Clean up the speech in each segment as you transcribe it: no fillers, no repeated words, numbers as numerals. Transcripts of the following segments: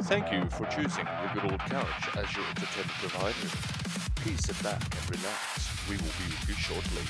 Thank you for choosing the Good Old Couch as your entertainment provider. Please sit back and relax. We will be with you shortly.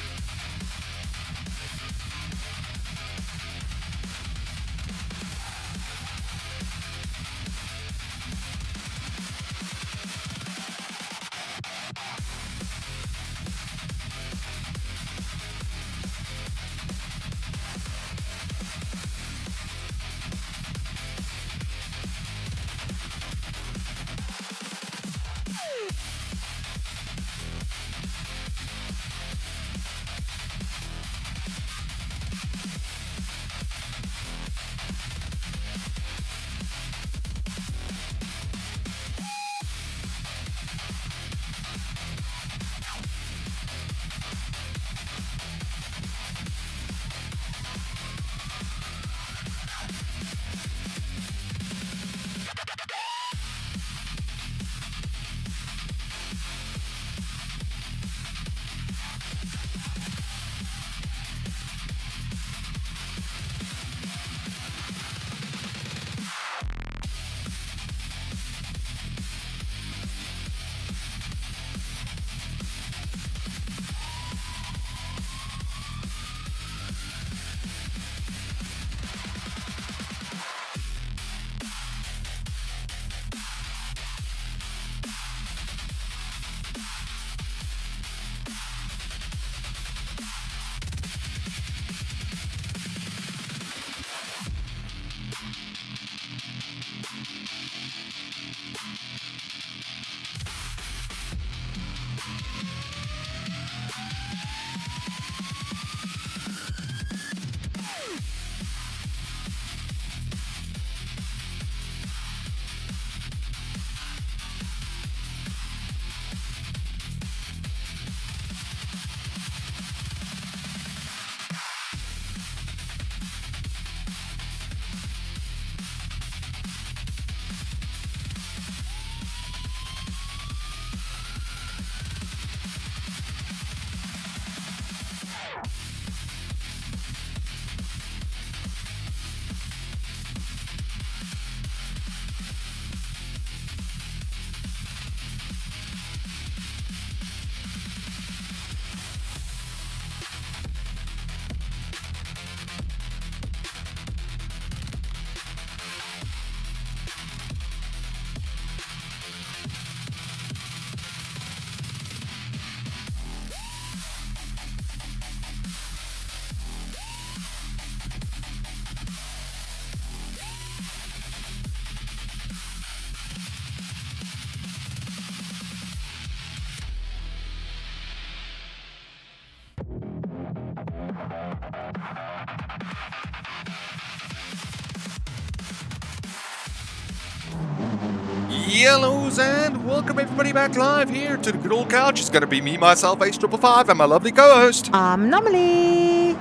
Yellows and welcome everybody back live here to the Good Old Couch. It's going to be me, myself, Ace555, and my lovely co-host. Normally.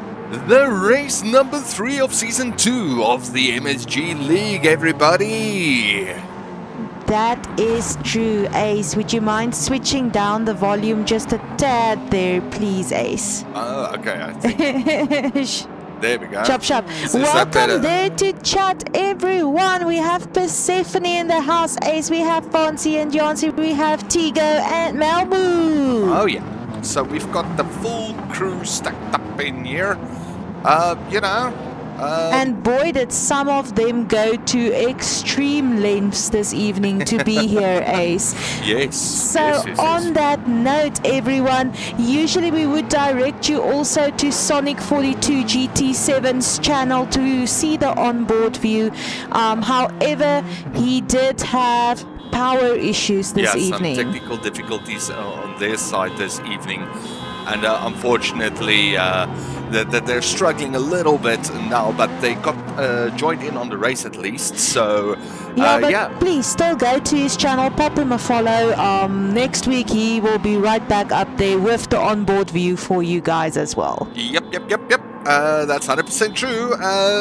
The race number 3 of Season 2 of the MSG League, everybody. That is true, Ace. Would you mind switching down the volume just a tad there, please, Ace? Oh, okay, I think. There we go. Chop, chop. Is that better? Welcome there to chat, everyone. We have Persephone in the house, Ace. We have Fonzie and Jancy. We have Tigo and Malboo. Oh, yeah. So we've got the full crew stacked up in here. And boy, did some of them go to extreme lengths this evening to be here, Ace. Yes. So yes. on that note, everyone, usually we would direct you also to Sonic 42 GT7's channel to see the onboard view. However, he did have power issues this evening. Some technical difficulties on their side this evening. And unfortunately, they're struggling a little bit now, but they got joined in on the race at least. So, please still go to his channel, pop him a follow. Next week he will be right back up there with the onboard view for you guys as well. Yep. That's 100% true.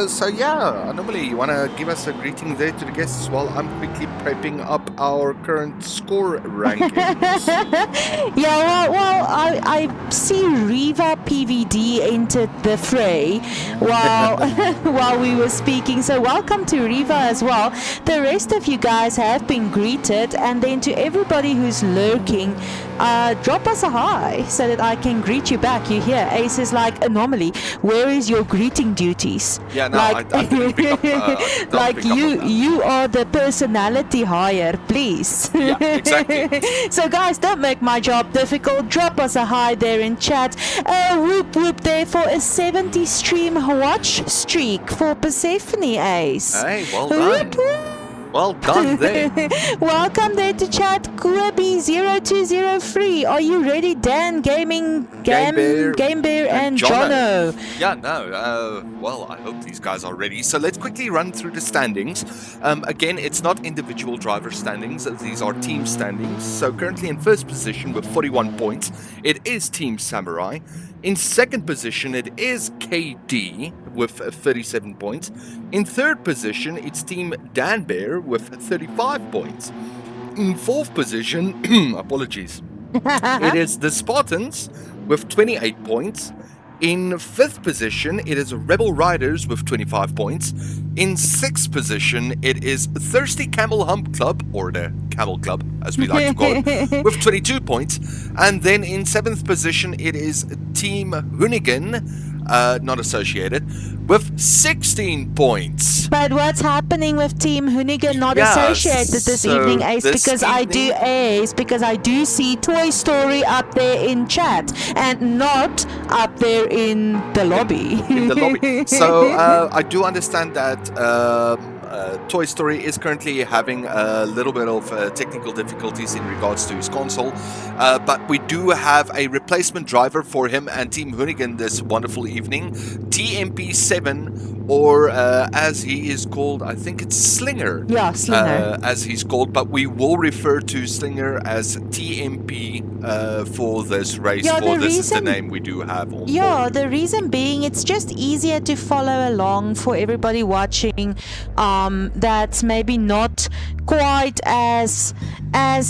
So yeah, normally you want to give us a greeting there to the guests while I'm quickly prepping up our current score rankings. Yeah, well, I see Riva PVD entered the fray while while we were speaking. So welcome to Riva as well. The rest of you guys have been greeted, and then to everybody who's lurking, drop us a hi so that I can greet you back. You hear Ace is like, Anomaly, where is your greeting duties? Yeah, no, like, I didn't pick up. like pick up on that. you are the personality hire, please. Yeah, exactly. So guys, don't make my job difficult. Drop us a hi there in chat. Whoop whoop there for a 70 stream watch streak for Persephone Ace. Hey, well done. Whoop, whoop. Well done there. Welcome there to chat, Kuabi0203. Are you ready, Dan? Game Bear and Jono. Yeah, no. Well, I hope these guys are ready. So let's quickly run through the standings. Again, it's not individual driver standings. These are team standings. So currently in first position with 41 points, it is Team Samurai. In second position, it is KD with 37 points. In third position, it's Team Dan Bear with 35 points. In fourth position, apologies, it is the Spartans with 28 points. In fifth position, it is Rebel Riders with 25 points. In sixth position, it is Thirsty Camel Hump Club, or the Camel Club, as we like to call it, with 22 points. And then in seventh position, it is Team Hoonigan, not associated, with 16 points. But what's happening with Team Hoonigan not associated this evening, Ace? Because I do see Toy Story up there in chat and not up there in the lobby. In the lobby. So I do understand that Toy Story is currently having a little bit of technical difficulties in regards to his console, but we do have a replacement driver for him and Team Hoonigan this wonderful evening, TMP7, or as he is called, I think it's Slinger. Yeah, Slinger. As he's called, but we will refer to Slinger as TMP for this race, this is the name we do have on board. The reason being, it's just easier to follow along for everybody watching that's maybe not quite as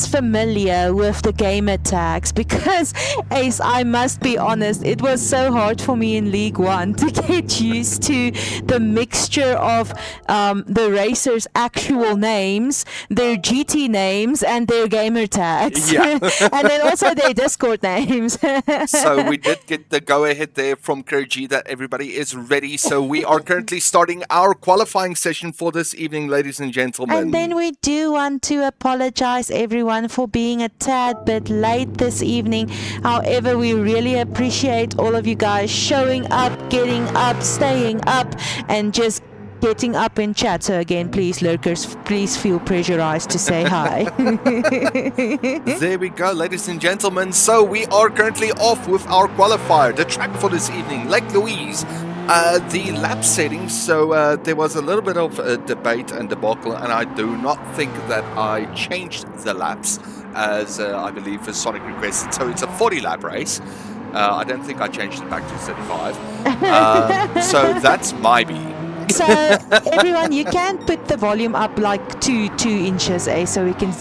familiar with the gamer tags, because Ace, I must be honest, it was so hard for me in League One to get used to the mixture of the racers' actual names, their GT names, and their gamer tags. Yeah. And then also their Discord names. So we did get the go-ahead there from Kerji that everybody is ready. So we are currently starting our qualifying session for this evening, ladies and gentlemen. And then we do want to apologize everyone for being a tad bit late this evening. However, we really appreciate all of you guys showing up, getting up, staying up, and just getting up in chat. So again, please, lurkers, please feel pressurized to say hi. There we go, ladies and gentlemen. So we are currently off with our qualifier. The track for this evening, Lake Louise. The lap settings, so there was a little bit of debate and debacle, and I do not think that I changed the laps as I believe as Sonic requested. So it's a 40 lap race. I don't think I changed it back to 35. So that's my B. So everyone, you can put the volume up like 2 inches, so we can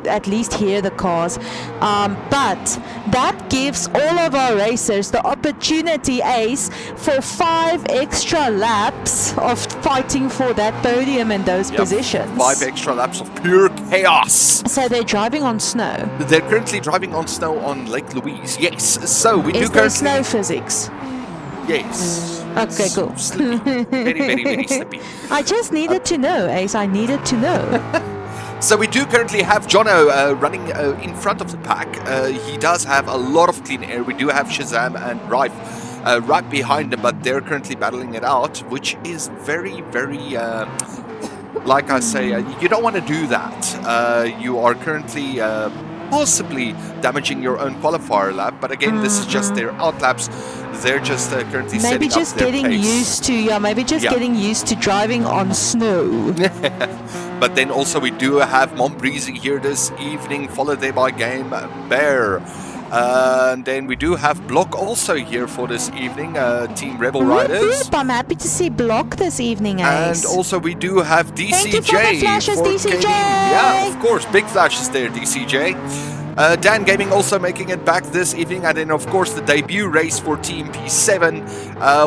at least hear the cars. But that gives all of our racers the opportunity, Ace, for 5 extra laps of fighting for that podium and those positions. 5 extra laps of pure chaos. So they're driving on snow. They're currently driving on snow on Lake Louise. Yes. So we do currently. Is there snow physics? Yes. Okay, cool. Slippy. Very, very, very slippy. I just needed to know, Ace. I needed to know. So we do currently have Jono running in front of the pack. He does have a lot of clean air. We do have Shazam and Rife right behind him, but they're currently battling it out, which is very, very... like I say, you don't want to do that. You are currently... possibly damaging your own qualifier lap, but again, this is just their out laps. They're just currently setting up their pace. Getting used to driving on snow. But then also we do have Montbreezy here this evening, followed there by Game Bear. And then we do have Block also here for this evening, Team Rebel Riders. Whoop, I'm happy to see Block this evening, And Ace. also we do have DCJ. Thank you for the flashes, for DCJ. KD. Yeah, of course, big flashes there, DCJ. Dan Gaming also making it back this evening, and then of course the debut race for Team P7.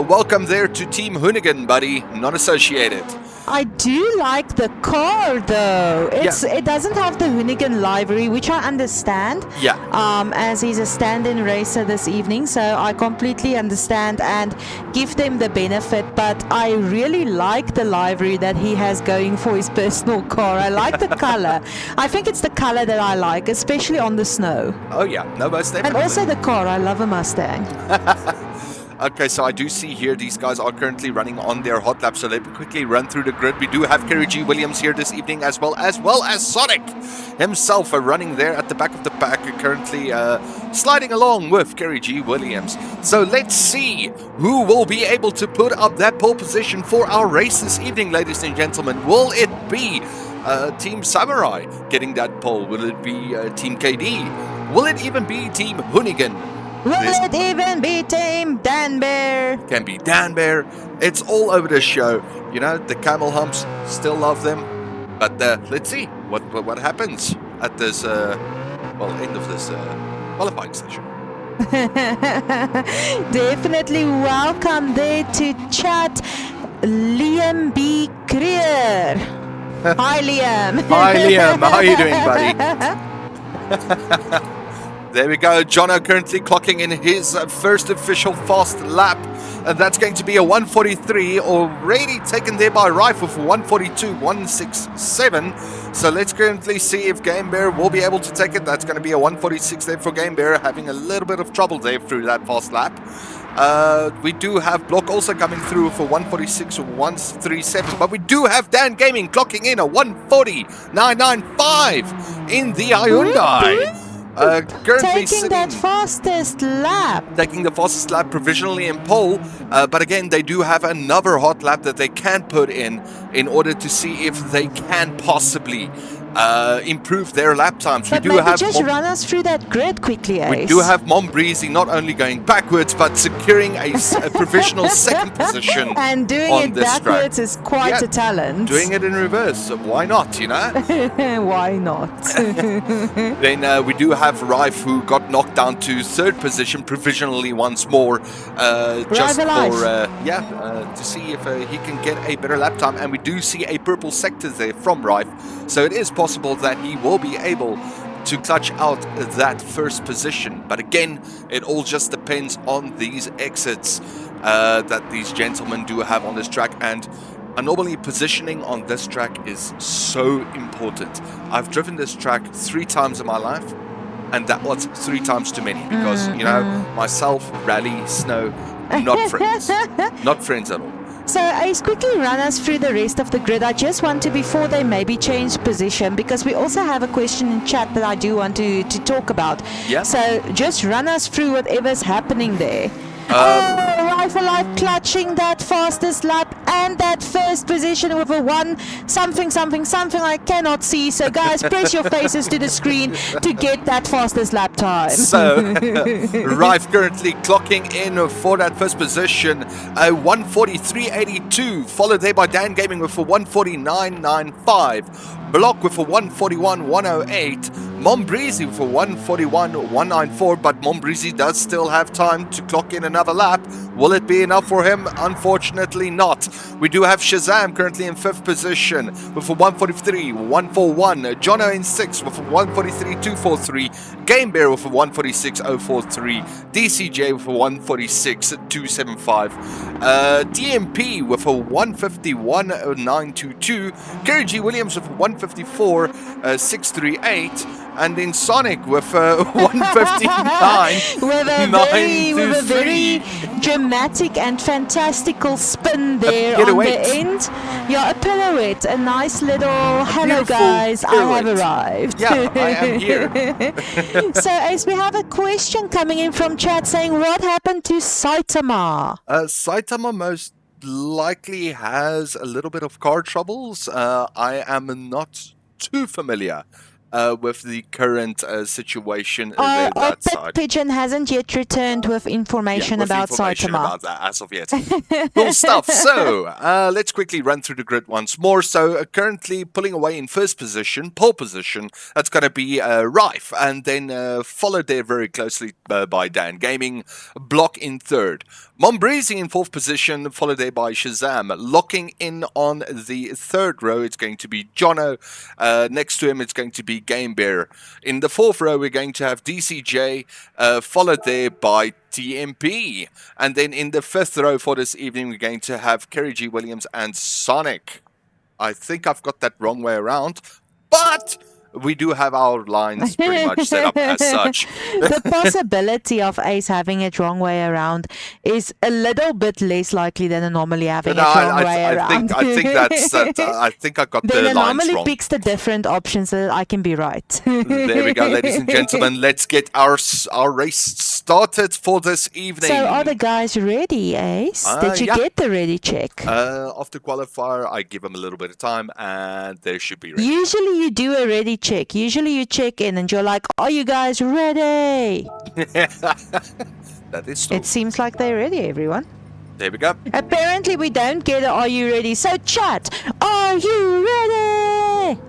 Welcome there to Team Hoonigan, buddy, not associated. I do like the car though. It doesn't have the Hoonigan livery, which I understand. Yeah. As he's a stand-in racer this evening, so I completely understand and give them the benefit. But I really like the livery that he has going for his personal car. I like the color. I think it's the color that I like, especially on the snow. Oh yeah, no, most definitely. And also the car. I love a Mustang. Okay, so I do see here these guys are currently running on their hot lap, so let me quickly run through the grid. We do have Kerry G. Williams here this evening as well as Sonic himself running there at the back of the pack, currently sliding along with Kerry G. Williams. So let's see who will be able to put up that pole position for our race this evening, ladies and gentlemen. Will it be Team Samurai getting that pole? Will it be Team KD? Will it even be Team Hoonigan? Will it even be Team Dan Bear? Can be Dan Bear. It's all over the show. You know, the camel humps, still love them. But let's see what happens at this, end of this qualifying session. Definitely welcome there to chat, Liam B. Creer. Hi, Liam. Hi, Liam. How are you doing, buddy? There we go. Jono currently clocking in his first official fast lap. And that's going to be a 1:43, already taken there by Rifle for 1:42.167. So let's currently see if Game Bear will be able to take it. That's going to be a 1:46 there for Game Bear, having a little bit of trouble there through that fast lap. We do have Block also coming through for 1:46.137, but we do have Dan Gaming clocking in a 1:40.995 in the Hyundai. Currently taking that fastest lap. Taking the fastest lap provisionally in pole, but again they do have another hot lap that they can put in order to see if they can possibly improve their lap times. But maybe just run us through that grid quickly, Ace. We do have Mom Breezy not only going backwards but securing a provisional second position. And doing on it this backwards track. is quite a talent. Doing it in reverse, so why not, you know? Why not? Then we do have Rife, who got knocked down to third position provisionally once more, just for to see if he can get a better lap time. And we do see a purple sector there from Rife, so it is possible that he will be able to clutch out that first position. But again, it all just depends on these exits that these gentlemen do have on this track. And normally positioning on this track is so important. I've driven this track 3 times in my life, and that was 3 times too many, because you know, myself, rally, snow, not friends. Not friends at all. So Ace, quickly run us through the rest of the grid. I just want to, before they maybe change position, because we also have a question in chat that I do want to talk about. Yeah. So just run us through whatever's happening there. Rifle Life clutching that fastest lap and that first position with a 1 something I cannot see. So guys, press your faces to the screen to get that fastest lap time. So Rife currently clocking in for that first position, a 1:43.82, followed there by Dan Gaming with a 1:49.95. Block with a 1:41.108. Mombreezy with a 1:41.194, but Mombreezy does still have time to clock in another lap. Will it be enough for him? Unfortunately not. We do have Shazam currently in 5th position with a 1:43.141. Jono in 6th with a 1:43.243. Game Bear with a 1:46.043. DCJ with a 1:46.275. DMP with a 1:51.922. Kerry G. Williams with a 1:54.638. And then Sonic with 1:59. with a very dramatic and fantastical spin there on the end. Yeah, a pirouette, a nice little hello guys, pirouette. I have arrived. Yeah, I am here. So Ace, we have a question coming in from chat saying, what happened to Saitama? Saitama most likely has a little bit of car troubles. I am not too familiar with the current situation Our that pit side. pigeon hasn't yet returned with information With about information Saitama. about that as of yet. Cool stuff. So let's quickly run through the grid once more. So currently pulling away in first position, pole position, that's going to be Rife, and then followed there very closely by Dan Gaming. Block in third. Mombreezy in fourth position, followed there by Shazam. Locking in on the third row, it's going to be Jono. Next to him, it's going to be Game Bear. In the fourth row, we're going to have DCJ, followed there by TMP. And then in the fifth row for this evening, we're going to have Kerry G. Williams and Sonic. I think I've got that wrong way around, but we do have our lines pretty much set up as such. The possibility of Ace having it wrong way around is a little bit less likely than normally having it wrong way around. I think that's I think I got then the it lines normally wrong. picks the different options so that I can be right. There we go, ladies and gentlemen. Let's get our race started for this evening. So are the guys ready, Ace? Did you yeah. get the ready check? After qualifier, I give them a little bit of time, and they should be ready. Usually you do a ready check. Usually you check in and you're like, are you guys ready? That is true. It seems like they're ready, everyone. There we go. Apparently we don't get a are you ready. So chat, are you ready?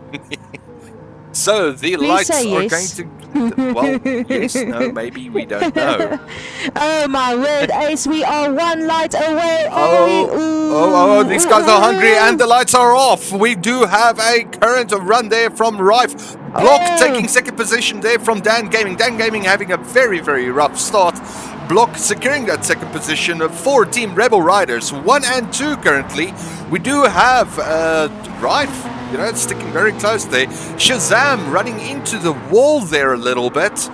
So the Please lights say are yes. going to. Well, yes, no, maybe we don't know. Oh my word, Ace, we are one light away. Ooh. These guys are hungry and the lights are off. We do have a current run there from Rife. Block taking second position there from Dan Gaming. Dan Gaming having a very, very rough start. Block securing that second position for Team Rebel Riders. 1 and 2 currently. We do have Rife, it's sticking very close there. Shazam running into the wall there a little bit.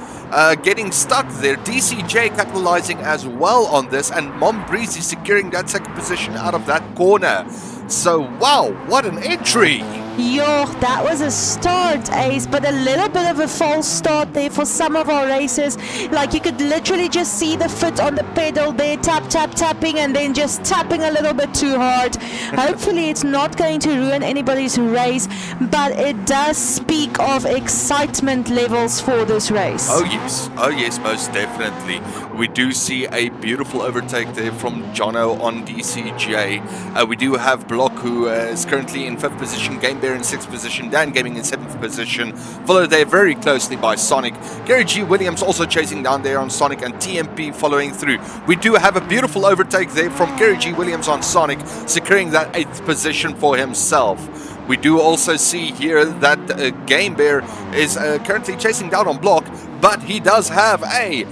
Getting stuck there. DCJ capitalizing as well on this, and Mombreezy securing that second position out of that corner. So, wow, what an entry! Yo, that was a start, Ace, but a little bit of a false start there for some of our races. Like, you could literally just see the foot on the pedal there, tapping, and then just tapping a little bit too hard. Hopefully, it's not going to ruin anybody's race, but it does speak of excitement levels for this race. Oh yes, most definitely. We do see a beautiful overtake there from Jono on DCJ. We do have Block, who is currently in 5th position, Game Bear in 6th position, Dan Gaming in 7th position, followed there very closely by Sonic. Gary G. Williams also chasing down there on Sonic, and TMP following through. We do have a beautiful overtake there from Gary G. Williams on Sonic, securing that 8th position for himself. We do also see here that Game Bear is currently chasing down on Block, but he does have a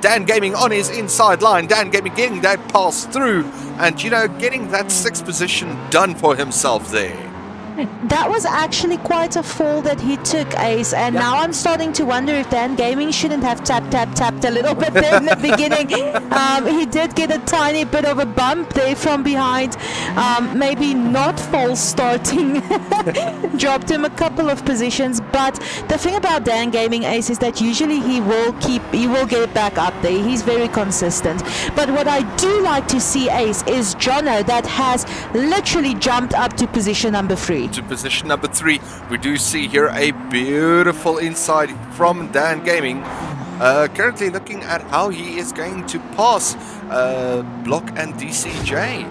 Dan Gaming on his inside line. Dan Gaming getting that pass through and, getting that 6th position done for himself there. That was actually quite a fall that he took, Ace, and now I'm starting to wonder if Dan Gaming shouldn't have tapped a little bit there in the beginning. He did get a tiny bit of a bump there from behind, maybe not false starting, dropped him a couple of positions, but the thing about Dan Gaming, Ace, is that usually he will get back up there. He's very consistent, but what I do like to see, Ace, is Jono that has literally jumped up to position number 3. To position number 3, we do see here a beautiful inside from Dan Gaming. Currently looking at how he is going to pass Block and DCJ.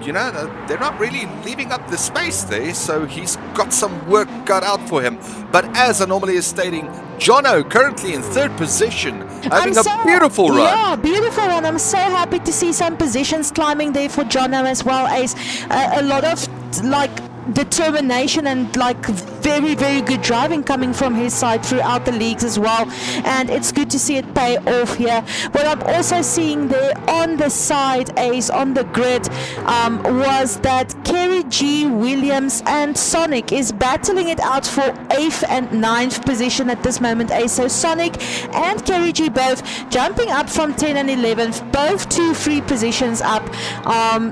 They're not really leaving up the space there, so he's got some work cut out for him. But as I normally is stating, Jono currently in 3rd position, having a beautiful run. Yeah, beautiful run. I'm so happy to see some positions climbing there for Jono as well, Ace. A lot of determination and very, very good driving coming from his side throughout the leagues as well, and it's good to see it pay off here. What I'm also seeing there on the side, Ace, on the grid, was that Kerry G. Williams and Sonic is battling it out for 8th and 9th position at this moment, Ace. So Sonic and Kerry G both jumping up from 10 and 11th, both 2-3 positions up.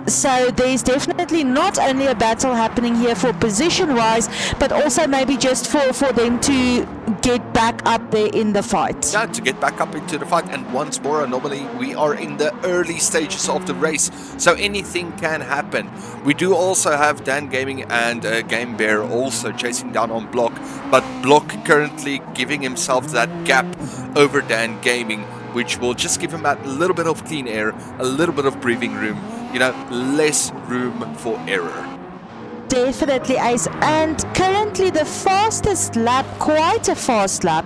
So there's definitely not only a battle happening here for position wise, but also maybe just for them to get back up there in the fight. Yeah, to get back up into the fight. And once more, normally we are in the early stages of the race, so anything can happen. We do also have Dan Gaming and Game Bear also chasing down on Block, but Block currently giving himself that gap over Dan Gaming, which will just give him a little bit of clean air, a little bit of breathing room, you know, less room for error. Definitely, Ace. And currently the fastest lap, quite a fast lap,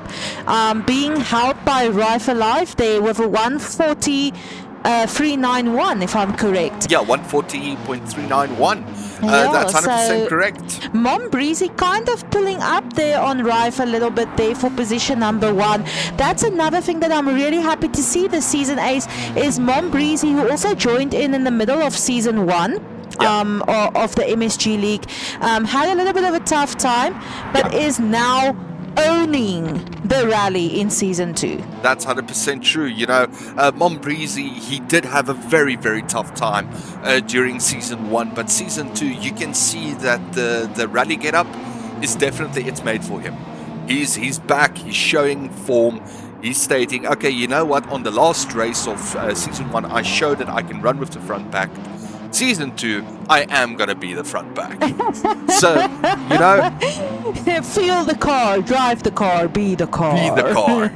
being held by Rifle Life there with a 140.391, if I'm correct. Yeah, 140.391. Yeah, That's 100% so correct. Mom Breezy kind of pulling up there on Rife a little bit there for position number 1. That's another thing that I'm really happy to see this season, Ace, is Mom Breezy, who also joined in the middle of season 1. Of the MSG League, had a little bit of a tough time, but is now owning the rally in season 2. That's 100% true. You know, Mom Breezy, he did have a very, very tough time during season 1, but season 2, you can see that the rally get up is definitely, it's made for him. He's back, he's showing form. He's stating, okay, you know what, on the last race of season 1, I showed that I can run with the front back. Season 2, I am gonna be the front back. So, you know, feel the car, drive the car, be the car. Be the car.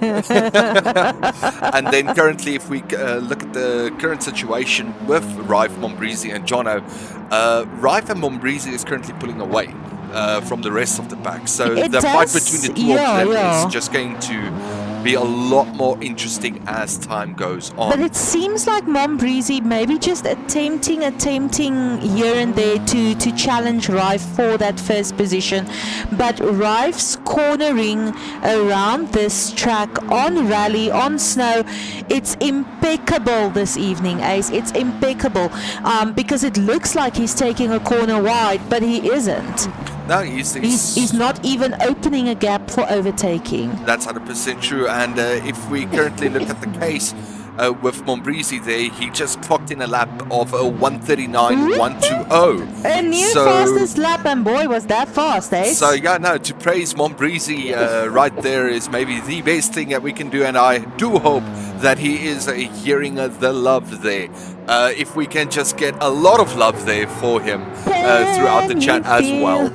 And then currently, if we look at the current situation with Rife, Mombrizi and Jono, Rife and Mombrizi is currently pulling away from the rest of the pack. So the fight between the two of them is just going to be a lot more interesting as time goes on. But it seems like Mom Breezy maybe just attempting here and there to challenge Rife for that first position. But Rife's cornering around this track on rally, on snow, it's impeccable this evening, Ace. It's impeccable because it looks like he's taking a corner wide, but he isn't. No, he's not even opening a gap for overtaking. That's 100% true. And if we currently look at the case with Mombrizi there, he just clocked in a lap of 139.120. A new fastest lap, and boy, was that fast, eh? So yeah, no, to praise Mombrizi right there is maybe the best thing that we can do, and I do hope that he is hearing the love there. If we can just get a lot of love there for him throughout the chat as well.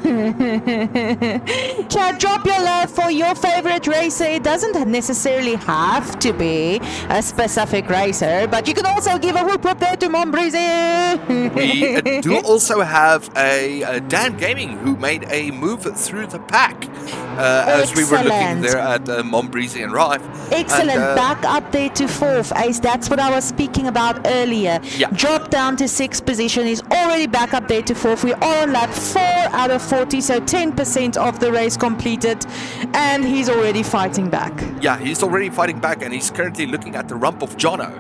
Chat, drop your love for your favorite racer. It doesn't necessarily have to be a specific racer, but you can also give a whoop whoop there to Mombrizi. We do also have a Dan Gaming who made a move through the pack as we were looking there at Mombrizi and Rife. Excellent, and, back up there to 4th, Ace. That's what I was speaking about earlier. Yeah. Dropped down to 6th position. He's already back up there to 4th. We are on lap 4 out of 40, so 10% of the race completed, and he's already fighting back. Yeah, he's already fighting back, and he's currently looking at the rump of Jono.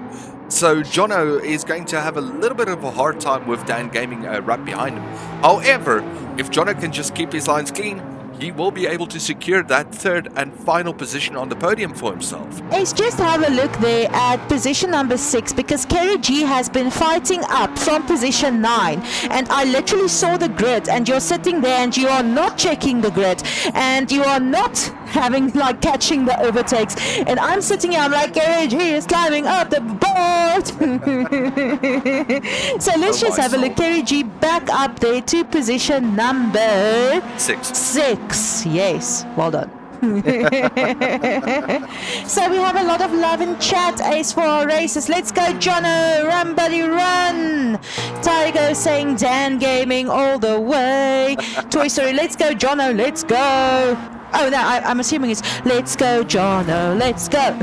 So Jono is going to have a little bit of a hard time with Dan Gaming right behind him. However, if Jono can just keep his lines clean, he will be able to secure that 3rd and final position on the podium for himself. Ace, just have a look there at position number 6, because Kerry G has been fighting up from position 9, and I literally saw the grid, and you're sitting there and you are not checking the grid, and you are not having catching the overtakes, and I'm sitting here, I'm like, Kerry G is climbing up the board. So let's just have a look. Kerry G back up there to position number 6. Yes, well done. So we have a lot of love in chat, Ace, for our races. Let's go, Jono, run buddy run. Tygo saying Dan Gaming all the way. Toy Story, let's go, Jono, let's go. Oh, no, I'm assuming it's let's go, Jono, let's go.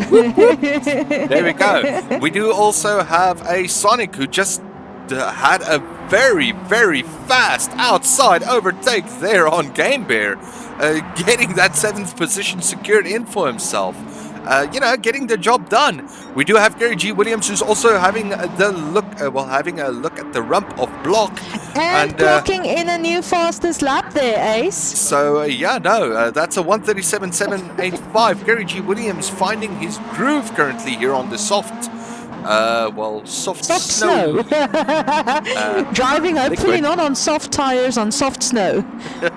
There we go. We do also have a Sonic who just had a very, very fast outside overtake there on Game Bear, getting that 7th position secured in for himself. Getting the job done. We do have Gary G. Williams, who's also having having a look at the rump of Block. And clocking in a new fastest lap there, Ace. So, that's a 137.785. Gary G. Williams finding his groove currently here on the soft. Well, soft snow. Driving hopefully liquid. not on soft tires on soft snow.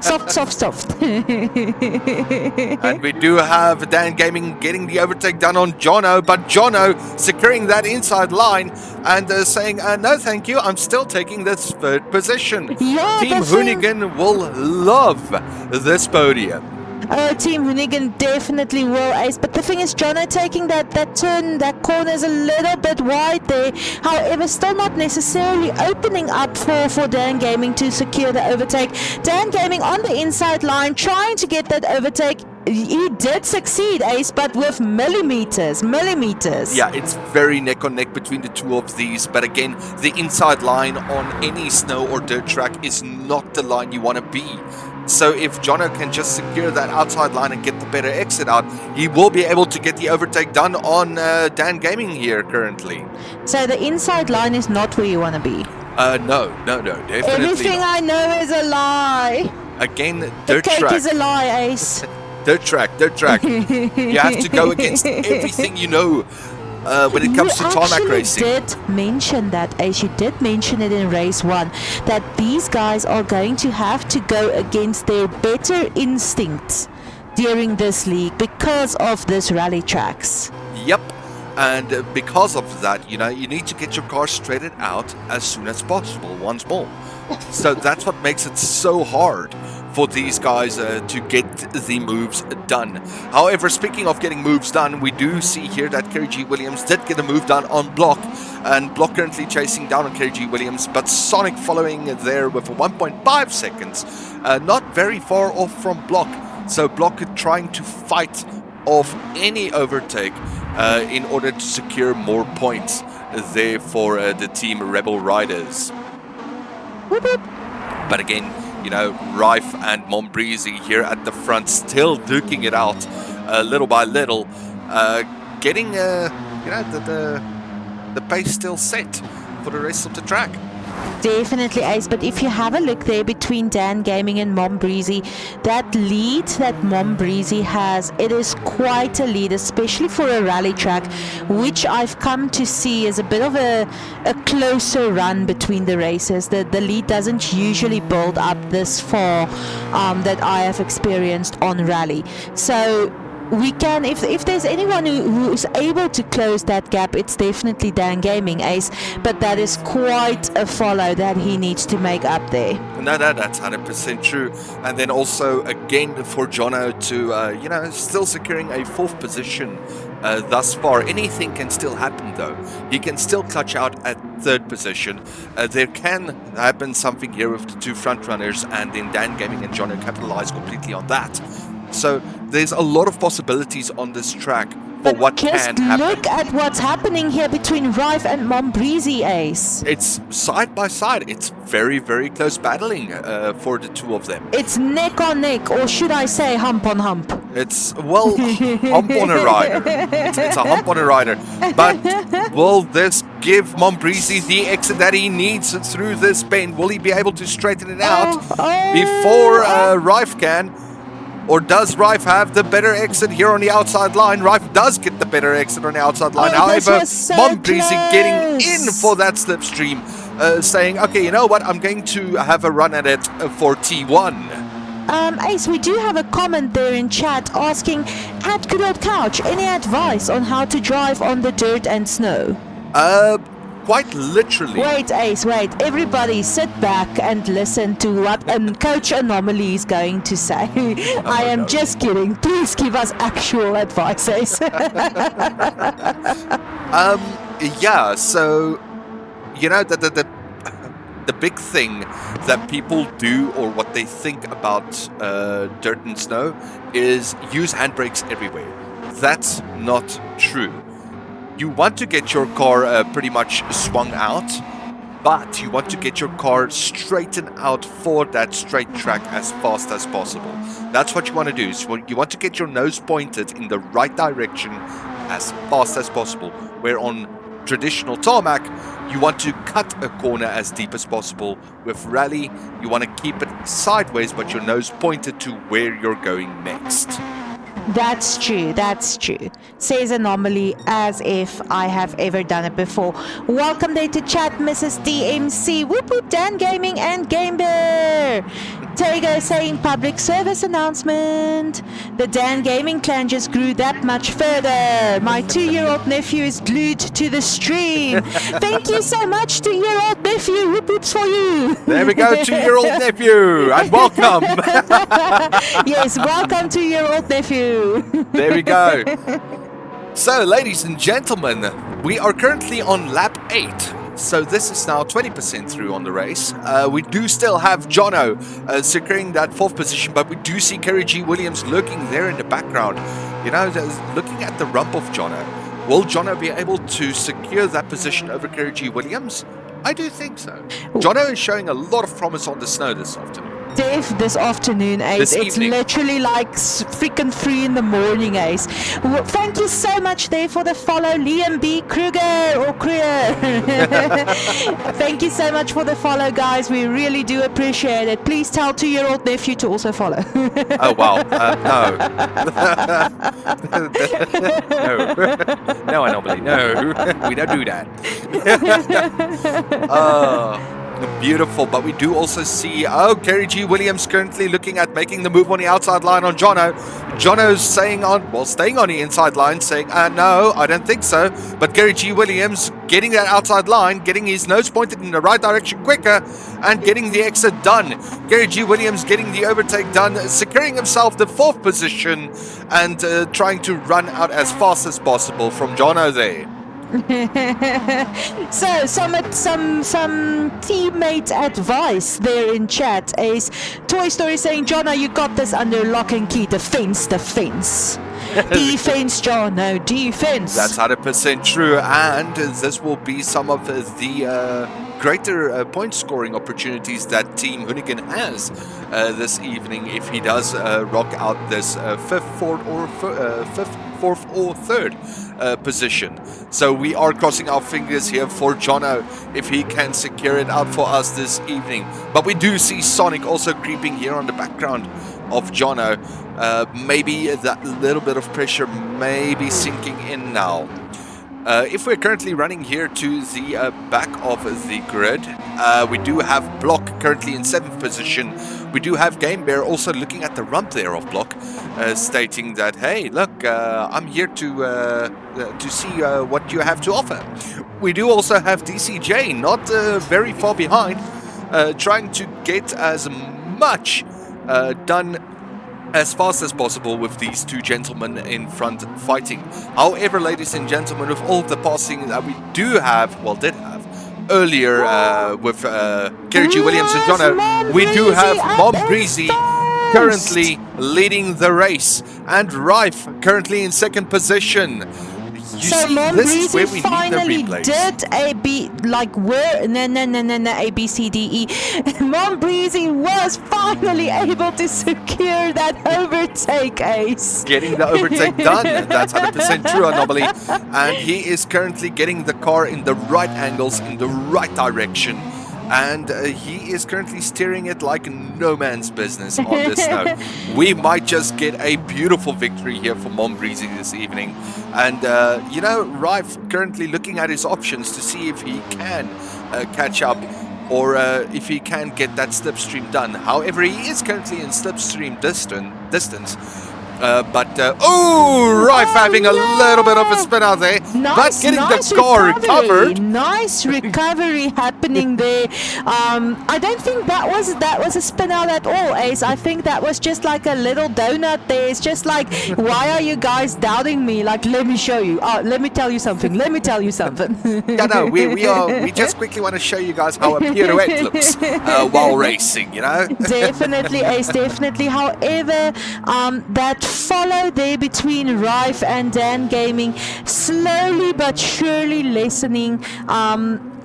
Soft. And we do have Dan Gaming getting the overtake done on Jono, but Jono securing that inside line and saying, no thank you, I'm still taking this third position. Yeah, Team that's Hoonigan will love this podium. Oh, Team Hoonigan definitely will, Ace. But the thing is, Jono taking that turn, that corner is a little bit wide there. However, still not necessarily opening up for Dan Gaming to secure the overtake. Dan Gaming on the inside line, trying to get that overtake. He did succeed, Ace, but with millimeters. Yeah, it's very neck on neck between the two of these. But again, the inside line on any snow or dirt track is not the line you want to be. So if Jono can just secure that outside line and get the better exit out, he will be able to get the overtake done on Dan Gaming here currently. So the inside line is not where you want to be? No, definitely Everything not. I know is a lie. Again, The dirt cake track. is a lie, Ace. Dirt track. You have to go against everything you know when it comes to tarmac racing. You did mention that, Ace. You did mention it in race 1, that these guys are going to have to go against their better instincts during this league because of this rally tracks. Yep. And because of that, you need to get your car straightened out as soon as possible once more. So that's what makes it so hard for these guys to get the moves done. However, speaking of getting moves done, we do see here that Kerry G. Williams did get a move done on Block, and Block currently chasing down on Kerry G. Williams, but Sonic following there with 1.5 seconds, not very far off from Block. So Block trying to fight off any overtake in order to secure more points there for the Team Rebel Riders. But again, Rife and Mombreezy here at the front, still duking it out little by little, getting the pace still set for the rest of the track. Definitely, Ace, but if you have a look there between Dan Gaming and Mombreezy, that lead that Mombreezy has, it is quite a lead, especially for a rally track, which I've come to see as a bit of a closer run between the races. The lead doesn't usually build up this far that I have experienced on rally. So we can, if there's anyone who's able to close that gap, it's definitely Dan Gaming, Ace, but that is quite a follow that he needs to make up there. No, that's 100% true. And then also, again, for Jono to, still securing a 4th position thus far. Anything can still happen, though. He can still clutch out at 3rd position. There can happen something here with the 2 front runners, and then Dan Gaming and Jono capitalize completely on that. So there's a lot of possibilities on this track for what can happen. Just look at what's happening here between Rife and Mombreezy, Ace. It's side by side. It's very, very close battling for the two of them. It's neck on neck, or should I say hump on hump? It's, well, hump on a rider. It's a hump on a rider. But will this give Mombreezy the exit that he needs through this bend? Will he be able to straighten it out before Rife can? Or does Rife have the better exit here on the outside line? Rife does get the better exit on the outside line. However, Mombreezy getting in for that slipstream, saying, okay, you know what? I'm going to have a run at it for T1. Ace, we do have a comment there in chat asking, at GoodolCouch, any advice on how to drive on the dirt and snow? Quite literally. Wait, Ace, wait. Everybody sit back and listen to what Coach Anomaly is going to say. I am just kidding. Please give us actual advice, Ace. Yeah, so, the big thing that people do, or what they think about dirt and snow, is use handbrakes everywhere. That's not true. You want to get your car pretty much swung out, but you want to get your car straightened out for that straight track as fast as possible. That's what you want to do. So you want to get your nose pointed in the right direction as fast as possible. Where on traditional tarmac, you want to cut a corner as deep as possible. With rally, you want to keep it sideways, but your nose pointed to where you're going next. That's true, that's true. Says Anomaly as if I have ever done it before. Welcome there to chat, Mrs. DMC. Whoop whoop, Dan Gaming and Game Bear. Tego saying public service announcement. The Dan Gaming clan just grew that much further. My 2-year-old nephew is glued to the stream. Thank you so much, 2-year-old nephew. Whoop whoops for you. There we go, 2-year-old nephew, and welcome. Yes, welcome, 2-year-old nephew. There we go. So, ladies and gentlemen, we are currently on lap 8. So this is now 20% through on the race. We do still have Jono securing that 4th position, but we do see Kerry G. Williams lurking there in the background. You know, looking at the rump of Jono. Will Jono be able to secure that position over Kerry G. Williams? I do think so. Jono is showing a lot of promise on the snow this afternoon. Dave, this afternoon, Ace. It's literally like freaking 3 in the morning, Ace. Well, thank you so much, Dave, for the follow, Liam B. Kruger or Kruger. Thank you so much for the follow, guys. We really do appreciate it. Please tell 2-year-old nephew to also follow. Oh, wow. No. No. No, Anomaly. No. We don't do that. Beautiful, but we do also see, Kerry G. Williams currently looking at making the move on the outside line on Jono. Jono's staying on the inside line, saying, no, I don't think so. But Kerry G. Williams getting that outside line, getting his nose pointed in the right direction quicker, and getting the exit done. Kerry G. Williams getting the overtake done, securing himself the 4th position, and trying to run out as fast as possible from Jono there. So some teammate advice there in chat is Toy Story saying, Jono, you got this under lock and key. Defense. Defense, Jono, defense. That's 100% true, and this will be some of the greater point scoring opportunities that Team Hoonigan has this evening if he does rock out this 5th, 4th or 3rd position. So we are crossing our fingers here for Jono if he can secure it out for us this evening. But we do see Sonic also creeping here on the background of Jono. Maybe that little bit of pressure may be sinking in now. If we're currently running here to the back of the grid, we do have Block currently in 7th position. We do have Game Bear also looking at the rump there of Block, stating that, hey, look, I'm here to see what you have to offer. We do also have DCJ, not very far behind, trying to get as much done as fast as possible with these 2 gentlemen in front fighting. However, ladies and gentlemen, with all the passing that we did have earlier with Kerry G. Williams and Jono, we do have Mom Breezy currently leading the race, and Rife currently in 2nd position. You so see, Mom this is where Breezy we finally need the replays. did A, B, C, D, E. Mom Breezy was finally able to secure that overtake, Ace. Getting the overtake done. That's 100% true, Anomaly. And he is currently getting the car in the right angles, in the right direction. And he is currently steering it like no man's business on this snow. We might just get a beautiful victory here for Mom Breezy this evening. And, you know, Rife currently looking at his options to see if he can catch up or if he can get that slipstream done. However, he is currently in slipstream distance. Rife having a little bit of a spin out there, but getting the car recovered. Nice recovery happening there. I don't think that was a spin out at all, Ace. I think that was just like a little donut there. It's just like, why are you guys doubting me? Like, let me show you. Let me tell you something. Let me tell you something. Yeah, no, we just quickly want to show you guys how a pirouette looks while racing, you know? Definitely, Ace, definitely. However, that follow there between Rife and Dan Gaming, slowly but surely lessening.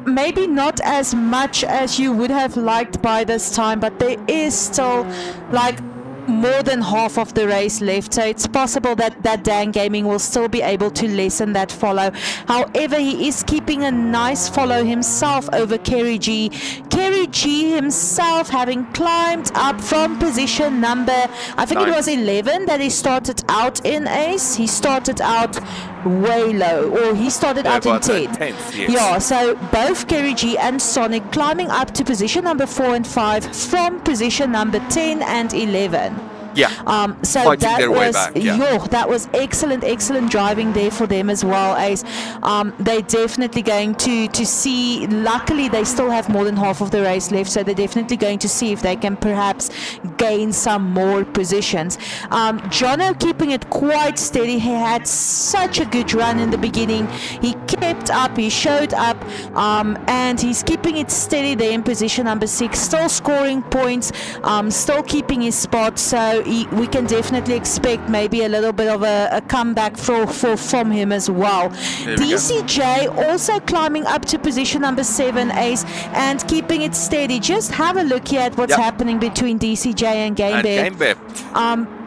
Maybe not as much as you would have liked by this time, but there is still like more than half of the race left, so it's possible that Dan Gaming will still be able to lessen that follow. However, he is keeping a nice follow himself over Kerry G. Kerry G himself having climbed up from position number, I think it was 11 that he started out in, Ace. He started out way low, or he started out in 10th. 10th, yes. Yeah, so both Kerry G and Sonic climbing up to position number 4 and 5 from position number 10 and 11. Yeah. So Fighting that their way was back, yeah. that was excellent driving there for them as well, Ace. They're definitely going to see. Luckily, they still have more than half of the race left, so they're definitely going to see if they can perhaps gain some more positions. Jono keeping it quite steady. He had such a good run in the beginning. He kept up. He showed up, and he's keeping it steady there in position number 6. Still scoring points. Still keeping his spot. So we can definitely expect maybe a little bit of a comeback from him as well. DCJ also climbing up to position number 7, Ace, and keeping it steady. Just have a look here at what's happening between DCJ and Game Bear.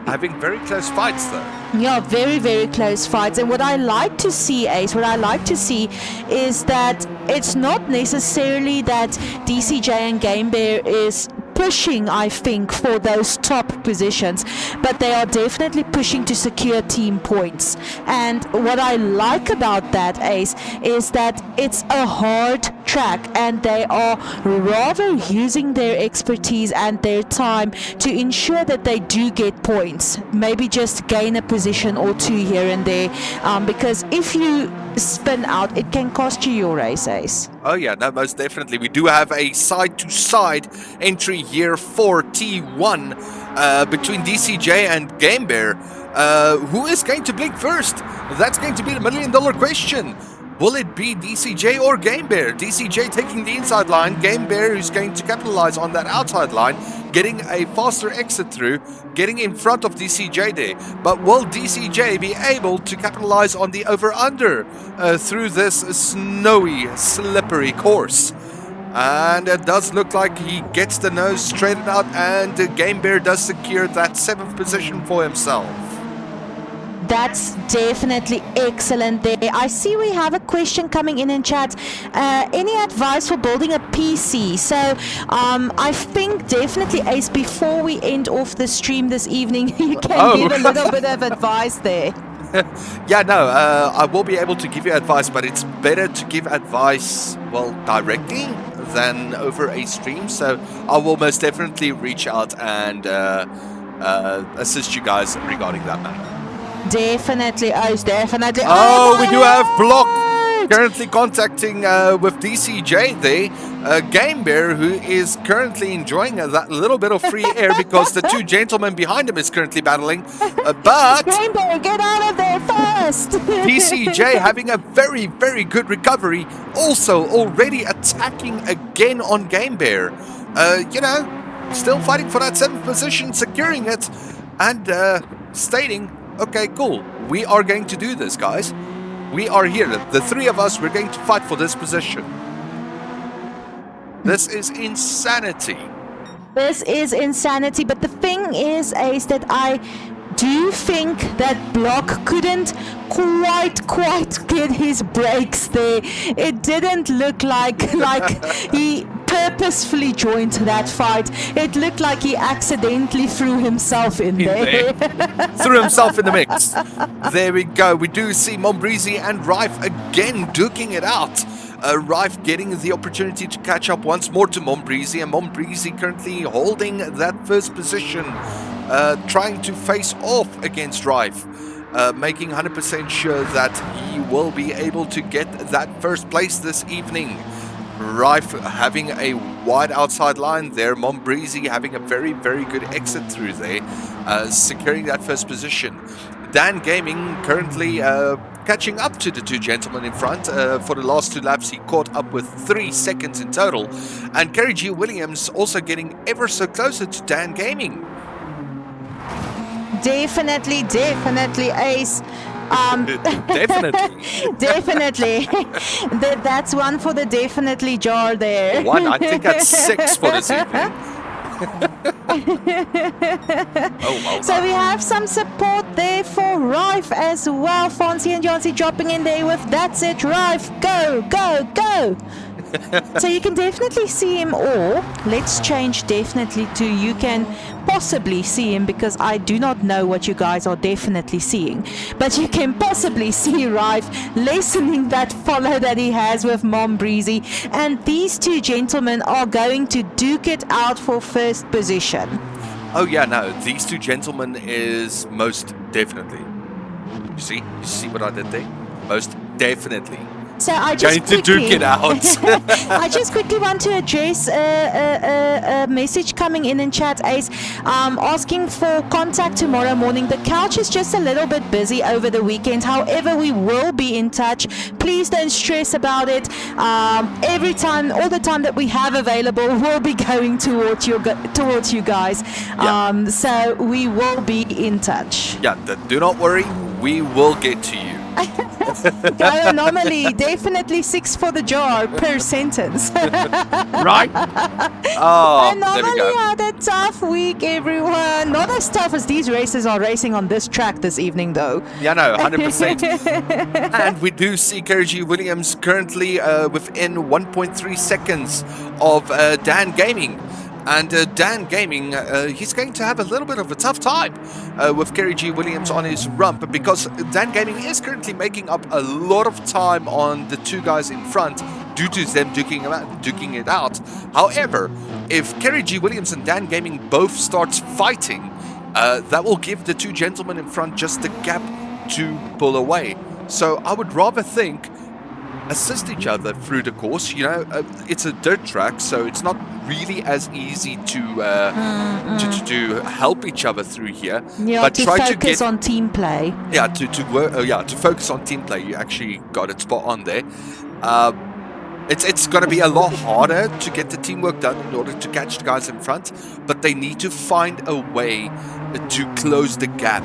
Having very close fights though. Yeah, very close fights. And what I like to see, Ace, is that it's not necessarily that DCJ and Game Bear is pushing, I think, for those top positions, but they are definitely pushing to secure team points. And what I like about that, Ace, is that it's a hard track and they are rather using their expertise and their time to ensure that they do get points, maybe just gain a position or two here and there, because if you spin out, it can cost you your race, Ace. Oh yeah, no, most definitely. We do have a side-to-side entry here for T1 between DCJ and Game Bear. Who is going to blink first? That's going to be the million-dollar question. Will it be DCJ or Game Bear? DCJ taking the inside line, Game Bear who's going to capitalize on that outside line, getting a faster exit through, getting in front of DCJ there. But will DCJ be able to capitalize on the over-under through this snowy, slippery course? And it does look like he gets the nose straightened out, and Game Bear does secure that 7th position for himself. That's definitely excellent there. I see we have a question coming in chat. Any advice for building a PC? So I think definitely, Ace, before we end off the stream this evening, you can give a little bit of advice there. Yeah, no, I will be able to give you advice, but it's better to give advice, well, directly than over a stream. So I will most definitely reach out and assist you guys regarding that matter. Definitely, Ace, definitely. Oh, we do have Block currently contacting with DCJ there. Game Bear, who is currently enjoying that little bit of free air because the two gentlemen behind him is currently battling. But Game Bear, get out of there first! DCJ having a very good recovery, also already attacking again on Game Bear. You know, still fighting for that 7th position, securing it, and stating, okay, cool. We are going to do this, guys. We are here. The three of us, we're going to fight for this position. This is insanity. This is insanity. But the thing is, Ace, that I do think that Block couldn't quite get his brakes there. It didn't look like he purposefully joined that fight. It looked like he accidentally threw himself in there. Threw himself in the mix. There we go. We do see Mombrisi and Rife again duking it out. Rife getting the opportunity to catch up once more to Mombrisi, and Mombrisi currently holding that first position, trying to face off against Rife, making 100% sure that he will be able to get that first place this evening. Rife having a wide outside line there. Mombrisi having a very good exit through there, securing that first position. Dan Gaming currently catching up to the two gentlemen in front. For the last 2 laps, he caught up with 3 seconds in total. And Kerry G. Williams also getting ever so closer to Dan Gaming. Definitely, Ace. Definitely. That's one for the definitely jar there. One, I think that's 6 for this evening. Oh, well So done. we have some support there for Rife as well. Fonzie and Jancy dropping in there with "That's it, Rife, go, go, go." So you can definitely see him, or let's change definitely to you can possibly see him, because I do not know what you guys are definitely seeing. But you can possibly see Rife lessening that follow that he has with Mom Breezy. And these two gentlemen are going to duke it out for first position. Oh yeah, no, these two gentlemen is most definitely. You see what I did there? Most definitely. So I just Going to duke it out. I just quickly want to address a message coming in chat, Ace, asking for contact tomorrow morning. The couch is just a little bit busy over the weekend. However, we will be in touch. Please don't stress about it. Every time, all the time that we have available, we'll be going towards you guys. Yeah. So we will be in touch. Yeah, do not worry, we will get to you. Go Anomaly, definitely 6 for the jar per sentence. Right? Oh, there we Anomaly go. had a tough week, everyone. Not as tough as these racers are racing on this track this evening, though. Yeah, no, 100%. And we do see Kerry Williams currently within 1.3 seconds of Dan Gaming. And Dan Gaming, he's going to have a little bit of a tough time with Kerry Williams on his rump, because Dan Gaming is currently making up a lot of time on the two guys in front due to them duking it out. However, if Kerry Williams and Dan Gaming both starts fighting, that will give the two gentlemen in front just the gap to pull away. So I would rather think assist each other through the course. You know, it's a dirt track, so it's not really as easy to help each other through here. Yeah, but to try focus to get on team play. yeah to focus on team play. You actually got it spot on there. It's going to be a lot harder to get the teamwork done in order to catch the guys in front, but they need to find a way to close the gap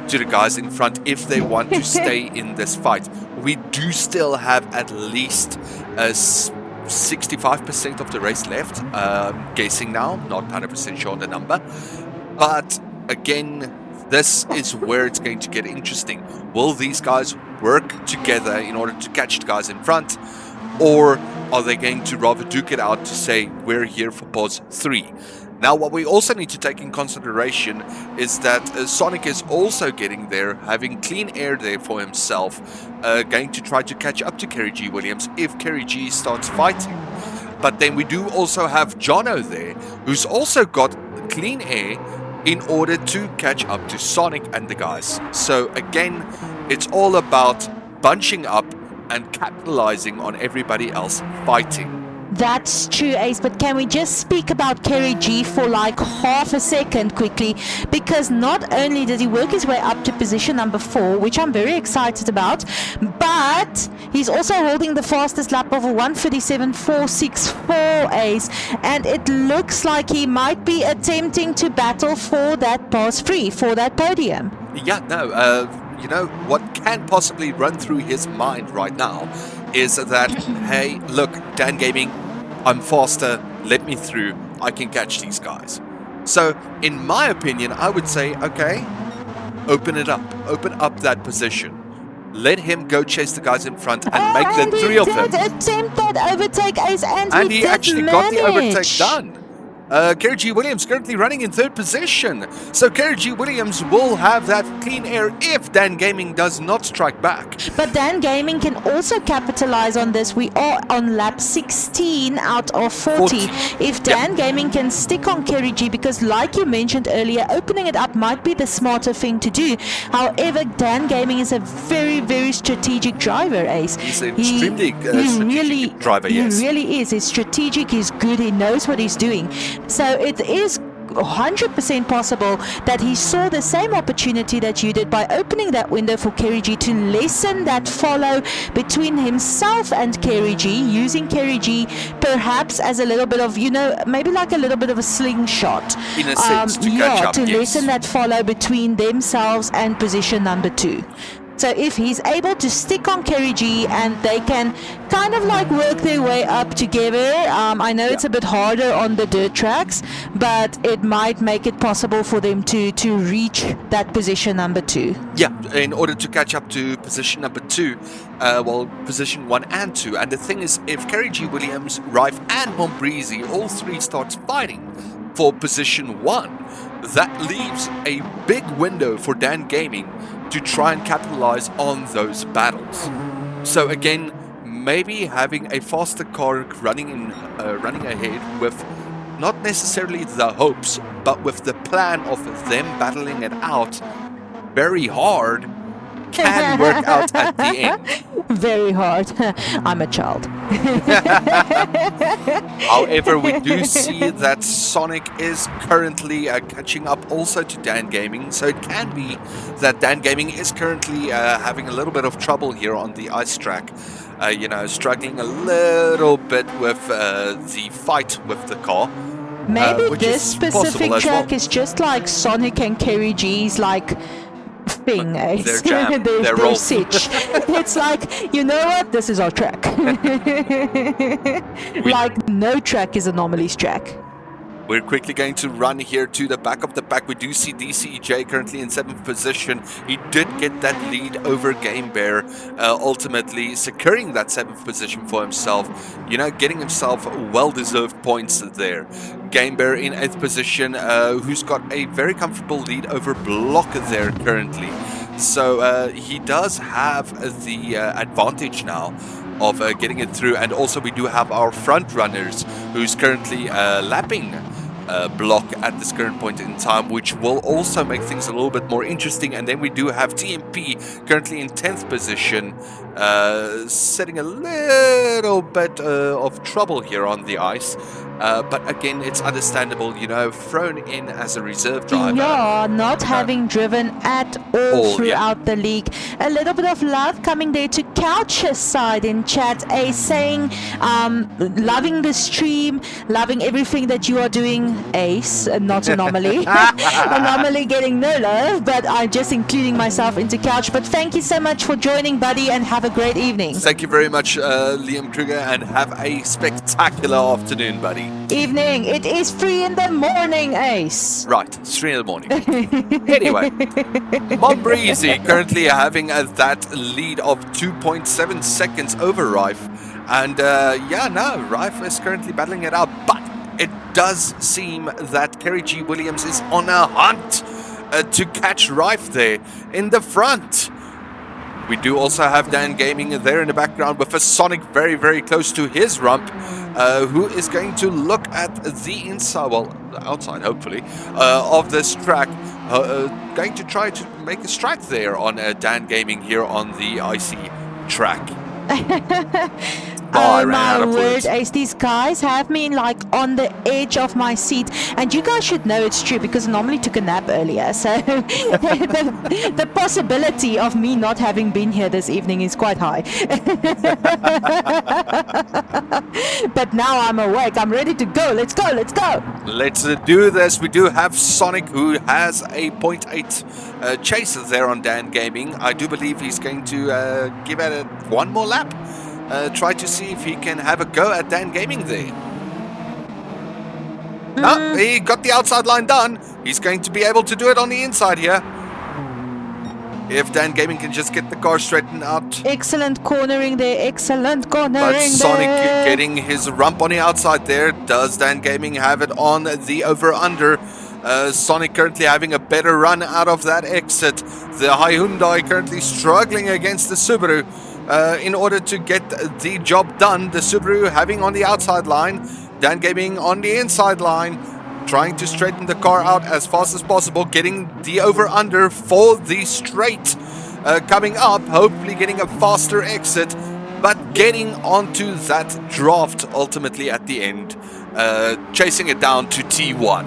to the guys in front if they want to stay in this fight. We do still have at least 65% of the race left. Guessing now, not 100% sure on the number. But again, this is where it's going to get interesting. Will these guys work together in order to catch the guys in front? Or are they going to rather duke it out to say, we're here for pause 3? Now, what we also need to take in consideration is that Sonic is also getting there, having clean air there for himself, going to try to catch up to Kerry Williams if Kerry starts fighting. But then we do also have Jono there, who's also got clean air in order to catch up to Sonic and the guys. So again, it's all about bunching up and capitalizing on everybody else fighting. That's true, Ace, but can we just speak about Kerry G for like half a second quickly? Because not only did he work his way up to position number 4, which I'm very excited about, but he's also holding the fastest lap of a 1:37.464, Ace, and it looks like he might be attempting to battle for that pass free, for that podium. Yeah, no, you know, what can possibly run through his mind right now is that, hey, look, Dan Gaming, I'm faster, let me through, I can catch these guys. So, in my opinion, I would say, okay, open up that position. Let him go chase the guys in front and make the 3 of them. And he did attempt that overtake, Ace, and And he he did actually manage. got the overtake done. Kerry Williams currently running in 3rd position. So Kerry Williams will have that clean air if Dan Gaming does not strike back. But Dan Gaming can also capitalize on this. We are on lap 16 out of 40. If Dan Gaming can stick on Kerry G, because like you mentioned earlier, opening it up might be the smarter thing to do. However, Dan Gaming is a very, very strategic driver, Ace. He's an extremely strategic driver, yes. He really is. He's strategic, he's good, he knows what he's doing. So it is 100% possible that he saw the same opportunity that you did by opening that window for Kerry G to lessen that follow between himself and Kerry G, using Kerry G perhaps as a little bit of, you know, maybe like a little bit of a slingshot. In a sense, to catch up, to yes. lessen that follow between themselves and position number 2. So if he's able to stick on Kerry G and they can kind of like work their way up together, I know it's a bit harder on the dirt tracks, but it might make it possible for them to reach that position number 2. Yeah, in order to catch up to position number 2, position 1 and 2. And the thing is, if Kerry G Williams, Rife and Mombreezy all 3 starts fighting for position 1, that leaves a big window for Dan Gaming to try and capitalize on those battles. So again, maybe having a faster car running ahead with not necessarily the hopes, but with the plan of them battling it out very hard, can work out at the end. Very hard. I'm a child. However, we do see that Sonic is currently catching up also to Dan Gaming, so it can be that Dan Gaming is currently having a little bit of trouble here on the ice track. Struggling a little bit with the fight with the car. Maybe this specific track is just like Sonic and Kerry G's like thing, eh? Their jam, their their roll. sitch. It's like, you know what? This is our track. Like no track is Anomaly's track. We're quickly going to run here to the back of the pack. We do see DCJ currently in 7th position. He did get that lead over Game Bear, ultimately securing that 7th position for himself. Getting himself well-deserved points there. Game Bear in 8th position, who's got a very comfortable lead over Block there currently. So he does have the advantage now of getting it through. And also we do have our front runners who's currently lapping Block at this current point in time, which will also make things a little bit more interesting. And then we do have TMP currently in 10th position, setting a little bit of trouble here on the ice. But again, it's understandable, thrown in as a reserve driver. Yeah, not having driven at all throughout the league. A little bit of love coming there to Couch's side in chat, saying, loving the stream, loving everything that you are doing, Ace, not Anomaly. Anomaly getting no love, but I'm just including myself into Couch. But thank you so much for joining, buddy, and have a great evening. Thank you very much, Liam Kruger, and have a spectacular afternoon, buddy. Evening. It is 3 in the morning, Ace. Right, it's 3 in the morning. Anyway, Mombreezy currently having that lead of 2.7 seconds over Rife. And Rife is currently battling it out. But it does seem that Kerry G Williams is on a hunt to catch Rife there in the front. We do also have Dan Gaming there in the background with a Sonic very, very close to his rump, who is going to look at the inside, the outside hopefully, of this track, going to try to make a strike there on Dan Gaming here on the icy track. Oh my word, Ace, these guys have me like on the edge of my seat, and you guys should know it's true because I normally took a nap earlier, so the possibility of me not having been here this evening is quite high. But now I'm awake, I'm ready to go. Let's go. Let's do this. We do have Sonic, who has a 0.8 chaser there on Dan Gaming. I do believe he's going to give it one more lap. Try to see if he can have a go at Dan Gaming there. No, he got the outside line done. He's going to be able to do it on the inside here. If Dan Gaming can just get the car straightened out. Excellent cornering there, But Sonic getting his rump on the outside there. Does Dan Gaming have it on the over-under? Sonic currently having a better run out of that exit. The Hyundai currently struggling against the Subaru. In order to get the job done, the Subaru having on the outside line, Dan Gaming on the inside line, trying to straighten the car out as fast as possible, getting the over-under for the straight coming up, hopefully getting a faster exit, but getting onto that draft ultimately at the end, chasing it down to T1.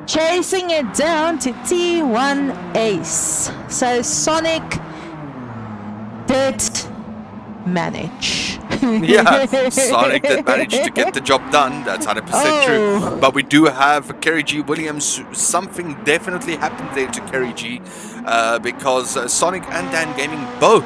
Chasing it down to T1 Ace. So Sonic did manage. Yeah, Sonic did manage to get the job done. That's 100% true. But we do have Kerry G. Williams. Something definitely happened there to Kerry G. Because Sonic and Dan Gaming both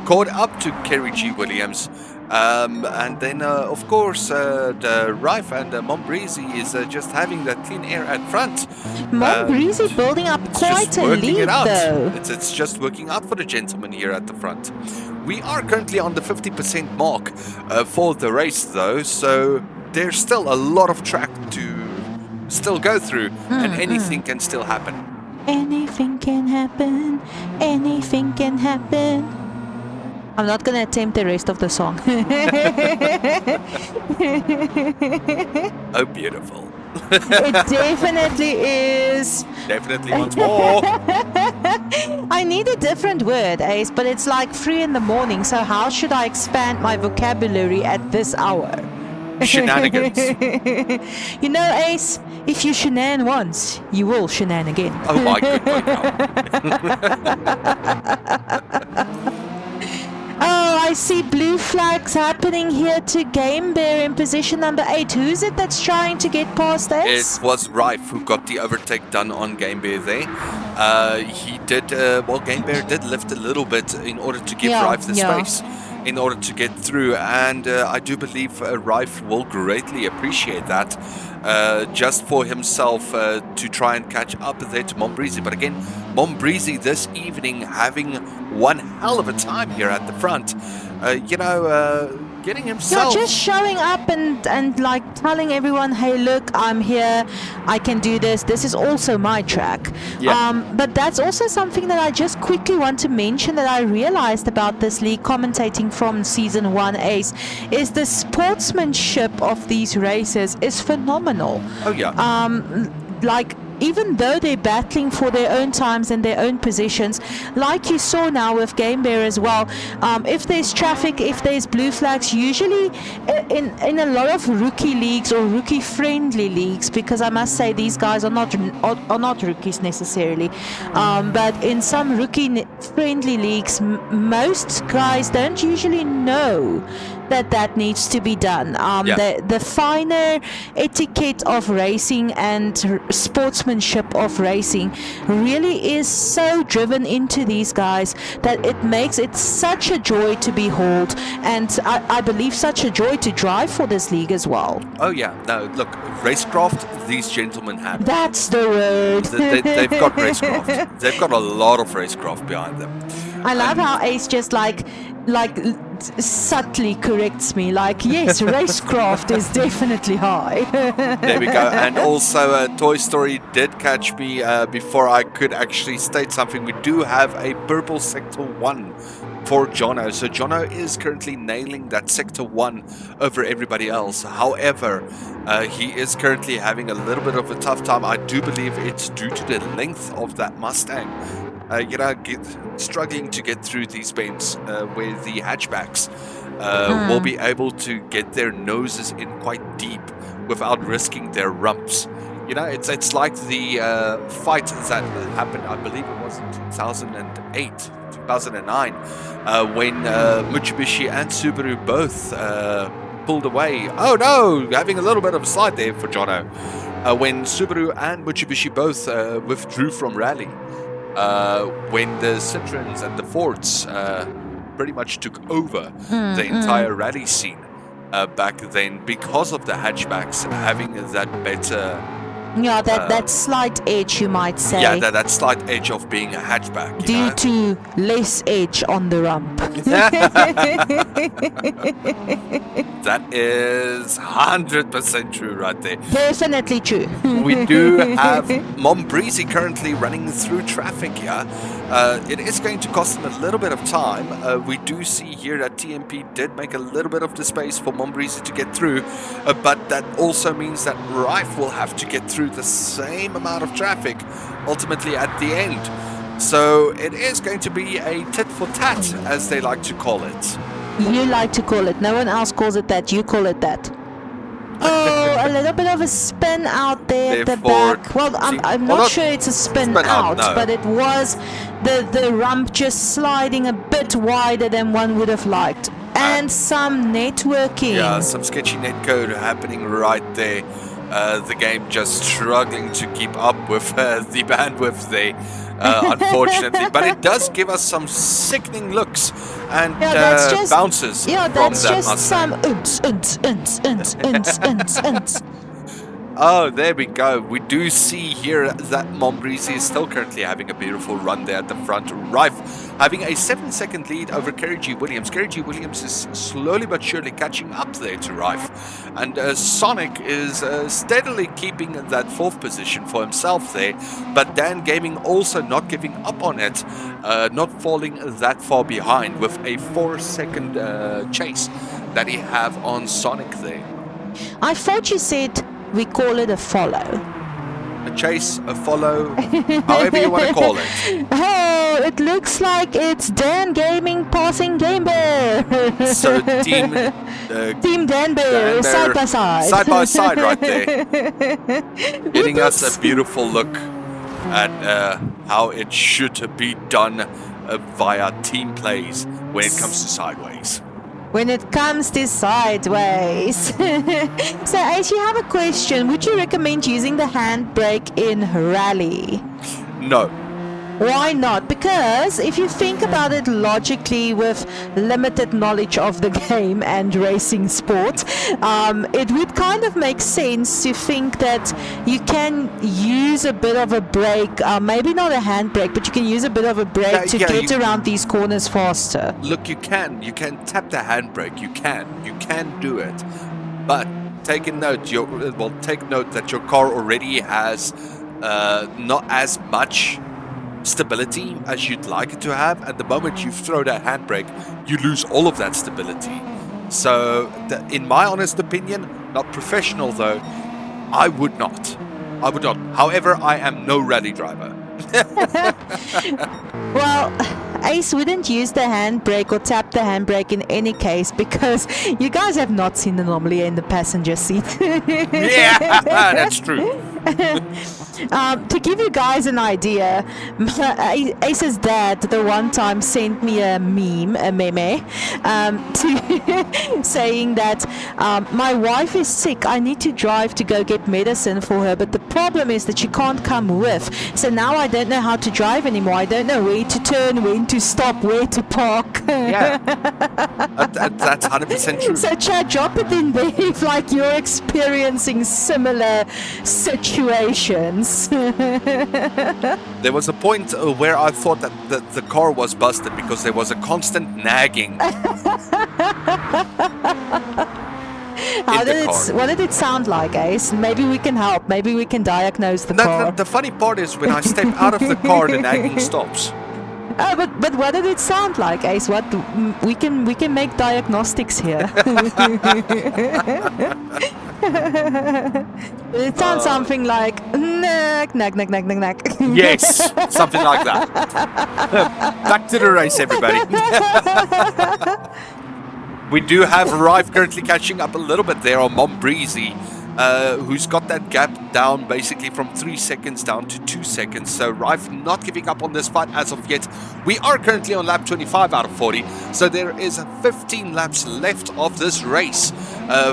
caught up to Kerry G. Williams. And then, of course, the Rife and Mombreezy is just having that clean air at front. Mombreezy building up quite a lead, though. It's just working out for the gentleman here at the front. We are currently on the 50% mark for the race, though, so there's still a lot of track to still go through, and anything can still happen. Anything can happen. Anything can happen. I'm not going to attempt the rest of the song. Oh, beautiful. It definitely is. Definitely once more. I need a different word, Ace, but it's like 3 in the morning, so how should I expand my vocabulary at this hour? Shenanigans. You know, Ace, if you shenan once, you will shenan again. Oh my goodness. Oh, I see blue flags happening here to Game Bear in position number 8. Who's it that's trying to get past us? It was Rife who got the overtake done on Game Bear there. He did, Game Bear did lift a little bit in order to give Rife the space in order to get through, and I do believe Rife will greatly appreciate that, just for himself to try and catch up there to Mombreezy. But again, Mombreezy this evening having one hell of a time here at the front, getting himself... just showing up and like telling everyone, hey, look, I'm here, I can do this, this is also my track. But that's also something that I just quickly want to mention that I realized about this league commentating from Season 1, Ace, is the sportsmanship of these races is phenomenal. Oh, yeah. Even though they're battling for their own times and their own positions, like you saw now with Game Bear as well, if there's traffic, if there's blue flags, usually in a lot of rookie leagues or rookie friendly leagues, because I must say these guys are not rookies necessarily, but in some rookie friendly leagues, most guys don't usually know that needs to be done. The finer etiquette of racing and sportsmanship of racing really is so driven into these guys that it makes it such a joy to behold, and I believe such a joy to drive for this league as well. Oh yeah, no, look, racecraft, these gentlemen have. That's the word. They've got racecraft. They've got a lot of racecraft behind them. I love how Ace just like subtly corrects me, like, yes, racecraft is definitely high. There we go. And also Toy Story did catch me before I could actually state something. We do have a purple Sector 1 for Jono. So Jono is currently nailing that Sector 1 over everybody else. However, he is currently having a little bit of a tough time. I do believe it's due to the length of that Mustang. Struggling to get through these bends where the hatchbacks will be able to get their noses in quite deep without risking their rumps. It's like the fight that happened, I believe it was in 2008, 2009, when Mitsubishi and Subaru both pulled away. Oh no, having a little bit of a slide there for Jono. When Subaru and Mitsubishi both withdrew from rally. When the Citroens and the Fords pretty much took over the entire rally scene back then, because of the hatchbacks having that better... that slight edge, you might say. Yeah, that slight edge of being a hatchback. Due to less edge on the rump. That is 100% true right there. Definitely true. We do have Mombreezy currently running through traffic here. It is going to cost him a little bit of time. We do see here that TMP did make a little bit of the space for Mombreezy to get through, but that also means that Rife will have to get through the same amount of traffic ultimately at the end. So it is going to be a tit for tat, as they like to call it. You like to call it. No one else calls it that. You call it that. Oh, a little bit of a spin out there at the back. Well, I'm not sure it's a spin out, no. But it was the rump just sliding a bit wider than one would have liked. And some networking. Yeah, some sketchy netcode happening right there. The game just struggling to keep up with the bandwidth there, unfortunately. But it does give us some sickening looks and bounces Yeah, from that's that just Mustang. some Oh, there we go. We do see here that Mombrisi is still currently having a beautiful run there at the front. Rife having a 7-second lead over Kerry G. Williams. Kerry G. Williams is slowly but surely catching up there to Rife. And Sonic is steadily keeping that 4th position for himself there. But Dan Gaming also not giving up on it, not falling that far behind with a 4-second chase that he have on Sonic there. I thought you said we call it a follow. A chase, a follow, however you want to call it. Oh, it looks like it's Dan Gaming passing Game Bear. So Team Dan Bear, side by side. Side by side right there. Giving us a beautiful look at how it should be done via team plays when it comes to sideways. When it comes to sideways. So, Ace, you have a question. Would you recommend using the handbrake in rally? No. Why not? Because if you think about it logically with limited knowledge of the game and racing sport, it would kind of make sense to think that you can use a bit of a brake, maybe not a handbrake, but you can use a bit of a brake to get around these corners faster. Look, you can tap the handbrake. You can do it, but take note that your car already has not as much stability as you'd like it to have, and the moment you throw that handbrake, you lose all of that stability. So, in my honest opinion, not professional though, I would not. However, I am no rally driver. Well, Ace wouldn't use the handbrake or tap the handbrake in any case because you guys have not seen the anomaly in the passenger seat. Yeah, that's true. To give you guys an idea, Ace's dad the one time sent me a meme, saying that my wife is sick, I need to drive to go get medicine for her, but the problem is that she can't come with, so now I don't know how to drive anymore. I don't know where to turn, when to stop, where to park. Yeah, that's 100% true. So Chad, drop it in there if like you're experiencing similar situations. There was a point where I thought that the car was busted because there was a constant nagging. What did it sound like, Ace? Maybe we can help. Maybe we can diagnose the car. The funny part is when I step out of the car, the nagging stops. Oh, but what did it sound like, Ace? What we can make diagnostics here. It sounds something like knack. Yes, something like that. Back to the race, everybody. We do have Rife currently catching up a little bit there on Mombrisi, who's got that gap down basically from 3 seconds down to 2 seconds. So Rife not giving up on this fight as of yet. We are currently on lap 25 out of 40, so there is 15 laps left of this race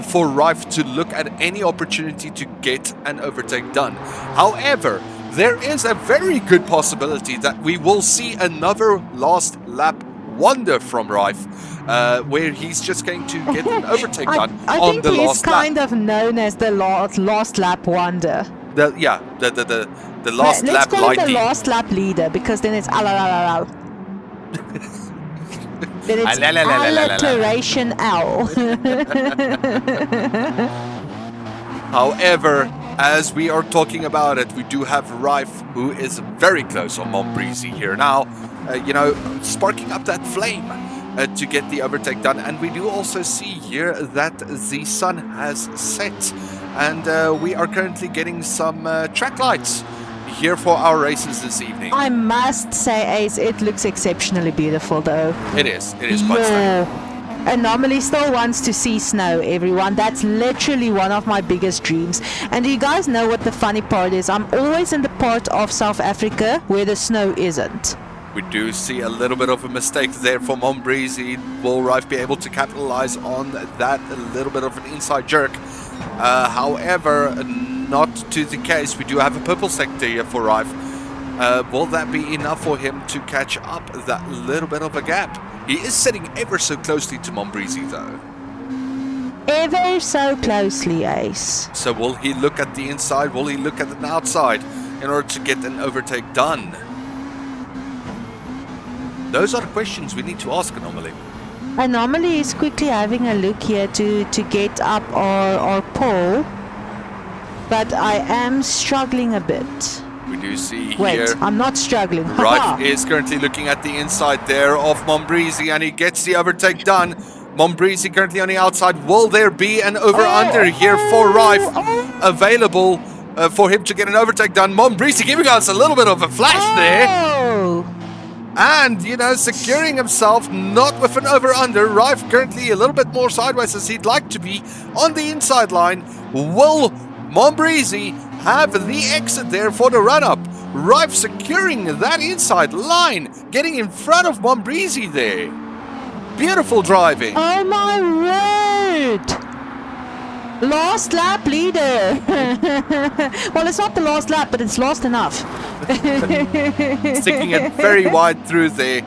for Rife to look at any opportunity to get an overtake done. However, there is a very good possibility that we will see another last lap wonder from Rife, where he's just going to get an overtake done on the last lap. I think he's kind of known as the last lap wonder. The last lap Let's call lighty. it the last lap leader, because then it's al. Then it's alliteration L. However, as we are talking about it, we do have Rife, who is very close on Mombrisi here now, sparking up that flame to get the overtake done. And we do also see here that the sun has set, and we are currently getting some track lights here for our races this evening. I must say, Ace, it looks exceptionally beautiful though. It is quite stunning. Anomaly still wants to see snow, everyone. That's literally one of my biggest dreams. And do you guys know what the funny part is? I'm always in the part of South Africa where the snow isn't. We do see a little bit of a mistake there from Mombreezy. Will Rife be able to capitalize on that? A little bit of an inside jerk. However, not to the case. We do have a purple sector here for Rife. Will that be enough for him to catch up that little bit of a gap? He is sitting ever so closely to Mombreezy though. Ever so closely, Ace. So will he look at the inside? Will he look at the outside in order to get an overtake done? Those are the questions we need to ask Anomaly. Anomaly is quickly having a look here to get up our pole, but I am struggling a bit. We do see Wait, here. I'm not struggling. Rife is currently looking at the inside there of Mombreezy, and he gets the overtake done. Mombreezy currently on the outside. Will there be an over-under here for Rife available for him to get an overtake done? Mombreezy giving us a little bit of a flash there. And, you know, securing himself, not with an over-under. Rife currently a little bit more sideways as he'd like to be on the inside line. Will Mombreezy have the exit there for the run-up? Rife securing that inside line, getting in front of Mombreezy there. Beautiful driving. Oh my word! Last lap leader. Well, it's not the last lap, but it's last enough. Sticking it very wide through there,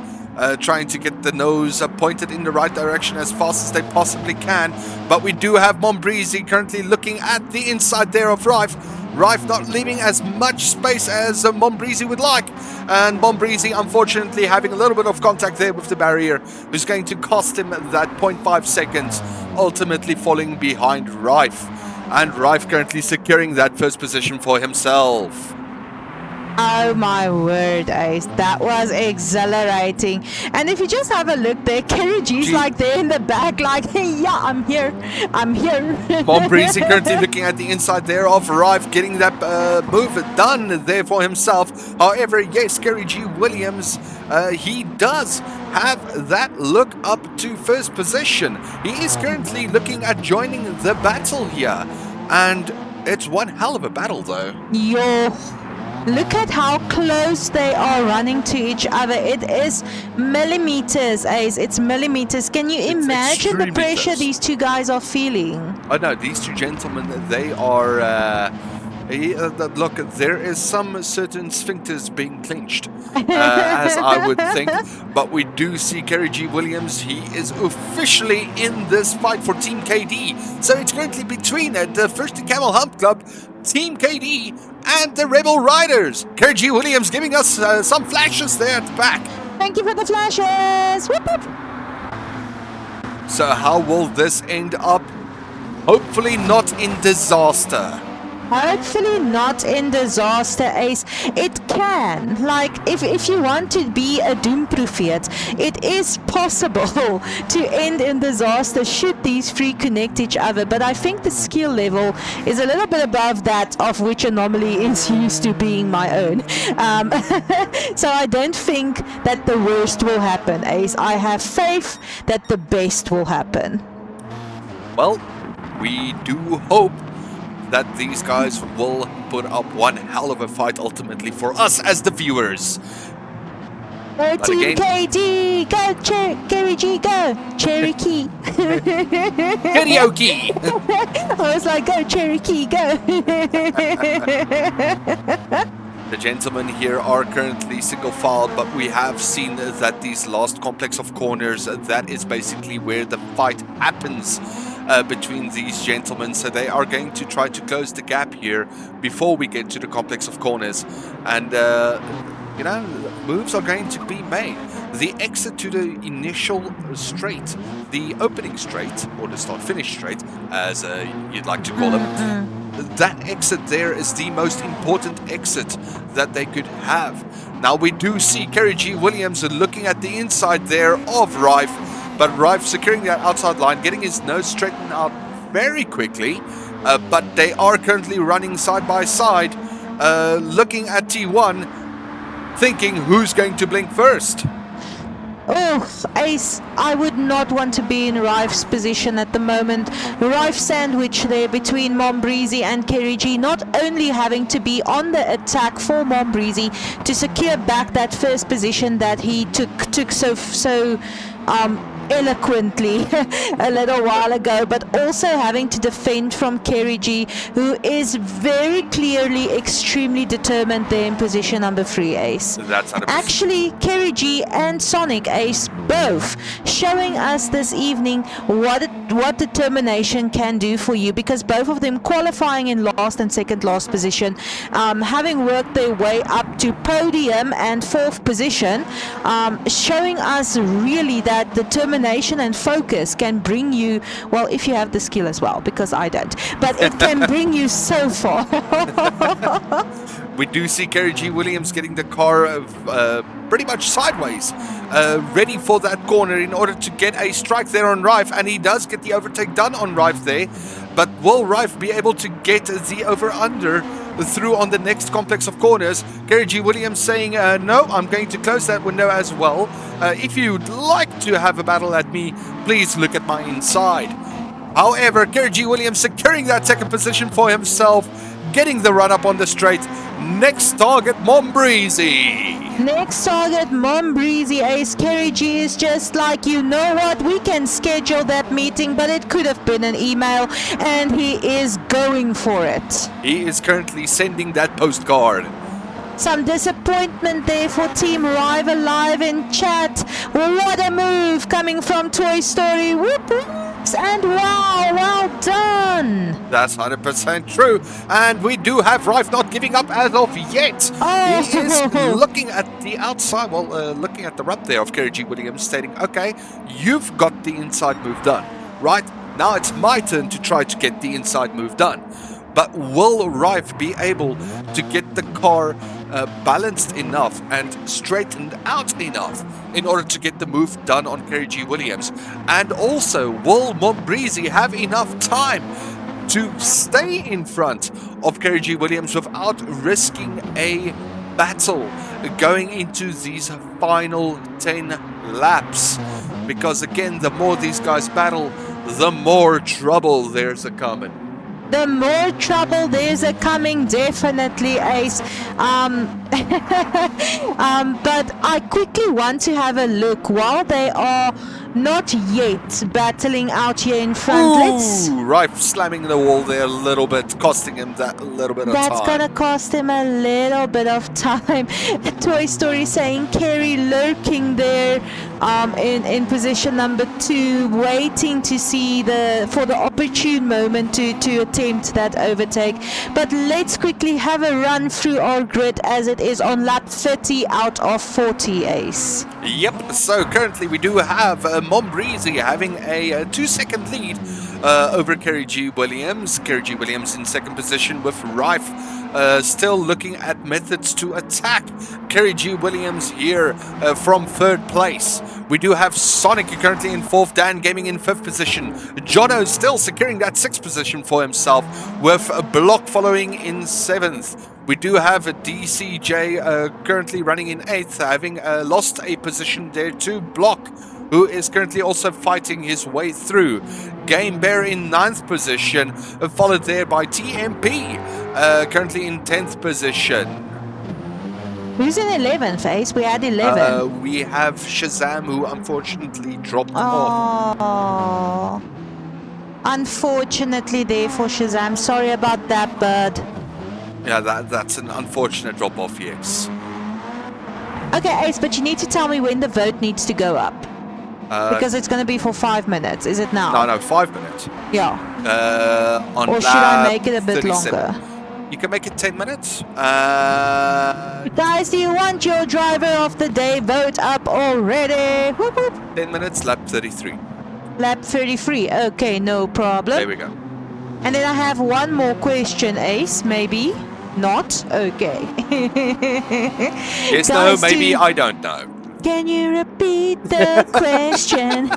trying to get the nose pointed in the right direction as fast as they possibly can. But we do have Mombreezy currently looking at the inside there of Rife. Rife not leaving as much space as Mombreezy would like. And Mombreezy, unfortunately, having a little bit of contact there with the barrier, who's going to cost him that 0.5 seconds, ultimately falling behind Rife. And Rife currently securing that first position for himself. Oh my word, Ace. That was exhilarating. And if you just have a look there, Kerry G's like there in the back, like, hey, yeah, I'm here. I'm here. Mombreezy currently looking at the inside there of Rife, getting that move done there for himself. However, yes, Kerry G. Williams, he does have that look up to first position. He is currently looking at joining the battle here. And it's one hell of a battle, though. Yo. Look at how close they are running to each other. It is millimeters, Ace. It's millimeters. Can you imagine the pressure these two guys are feeling? Oh no, these two gentlemen, they are... look, there is some certain sphincters being clenched, as I would think. But we do see Kerry G. Williams. He is officially in this fight for Team KD. So it's currently between the First Camel Hump Club, Team KD, and the Rebel Riders. Kerry G. Williams giving us some flashes there at the back. Thank you for the flashes. Whoop, whoop. So how will this end up? Hopefully not in disaster. Hopefully not in disaster, Ace. It can. Like, if you want to be a doom-proof it is possible to end in disaster should these three connect each other. But I think the skill level is a little bit above that of which Anomaly is used to being my own. So I don't think that the worst will happen, Ace. I have faith that the best will happen. Well, we do hope that these guys will put up one hell of a fight ultimately for us as the viewers. Go Team KD! Go Kerry G! Go! Cherokee! Karaoke! I was like, go Cherokee! Go! The gentlemen here are currently single filed, but we have seen that these last complex of corners, that is basically where the fight happens. Between these gentlemen, so they are going to try to close the gap here before we get to the complex of corners, and you know, moves are going to be made. The exit to the initial straight, the opening straight, or the start-finish straight, as you'd like to call them, that exit there is the most important exit that they could have. Now we do see Kerry G. Williams looking at the inside there of Rife, but Rife securing that outside line, getting his nose straightened out very quickly. But they are currently running side by side, looking at T1, thinking who's going to blink first. Oh, Ace, I would not want to be in Rife's position at the moment. Rife sandwich there between Mombreezy and Kerry G, not only having to be on the attack for Mombreezy to secure back that first position that he took so eloquently a little while ago, but also having to defend from Kerry G, who is very clearly extremely determined there in position number 3, Ace. That's 100%. Actually, Kerry G and Sonic, Ace, both showing us this evening what determination can do for you, because both of them qualifying in last and second last position, having worked their way up to podium and 4th position, showing us really that determination and focus can bring you, well, if you have the skill as well, because I don't, but it can bring you so far. We do see Kerry G. Williams getting the car pretty much sideways, ready for that corner in order to get a strike there on Rife, and he does get the overtake done on Rife there, but will Rife be able to get the over-under through on the next complex of corners? Kerry G. Williams saying, no, I'm going to close that window as well. If you'd like to have a battle at me, please look at my inside. However, Kerry G. Williams securing that second position for himself, getting the run up on the straight. Next target, Mombreezy. Next target, Mombreezy, Ace. Kerry G is just like, you know what, we can schedule that meeting, but it could have been an email, and he is going for it. He is currently sending that postcard. Some disappointment there for Team Rive Alive in chat. What a move coming from Toy Story. Whoop, whoops, and wow, well done. That's 100% true. And we do have Rife not giving up as of yet. Oh. He is looking at the outside, looking at the rub there of Kerry G. Williams, stating, okay, you've got the inside move done. Right, now it's my turn to try to get the inside move done. But will Rife be able to get the car balanced enough and straightened out enough in order to get the move done on Kerry G. Williams? And also, will Mombreezy have enough time to stay in front of Kerry G. Williams without risking a battle going into these final 10 laps? Because again, the more these guys battle, the more trouble there's a coming. The more trouble there's a coming, definitely, Ace. But I quickly want to have a look while they are not yet battling out here in front. Ooh, Rife slamming the wall there a little bit, costing him that little bit of time. That's gonna cost him a little bit of time. Toy Story saying Kerry lurking there in position number 2, waiting to see for the opportune moment to attempt that overtake. But let's quickly have a run through our grid as it is on lap 30 out of 40, Ace. Yep, so currently we do have Mombreezy having a 2-second lead over Kerry G. Williams. Kerry G. Williams in second position with Rife still looking at methods to attack Kerry G. Williams here from 3rd place. We do have Sonic currently in 4th, Dan Gaming in 5th position. Jono still securing that 6th position for himself, with Block following in 7th. We do have a DCJ currently running in 8th, having lost a position there to Block, who is currently also fighting his way through. Game Bear in 9th position, followed there by TMP, currently in 10th position. Who's in 11th, Ace? We had 11. We have Shazam, who unfortunately dropped off. Oh, unfortunately there for Shazam. Sorry about that, bud. Yeah, that's an unfortunate drop-off, yes. Okay, Ace, but you need to tell me when the vote needs to go up. Because it's going to be for 5 minutes. Is it now? No, 5 minutes. Yeah. On or should I make it a bit 37. longer? You can make it 10 minutes. Guys, do you want your driver of the day vote up already? Whoop, whoop. 10 minutes, lap 33. Lap 33. Okay, no problem. There we go. And then I have one more question, Ace. Maybe not. Okay. Yes, Guys, no, maybe I don't know. Can you repeat the question?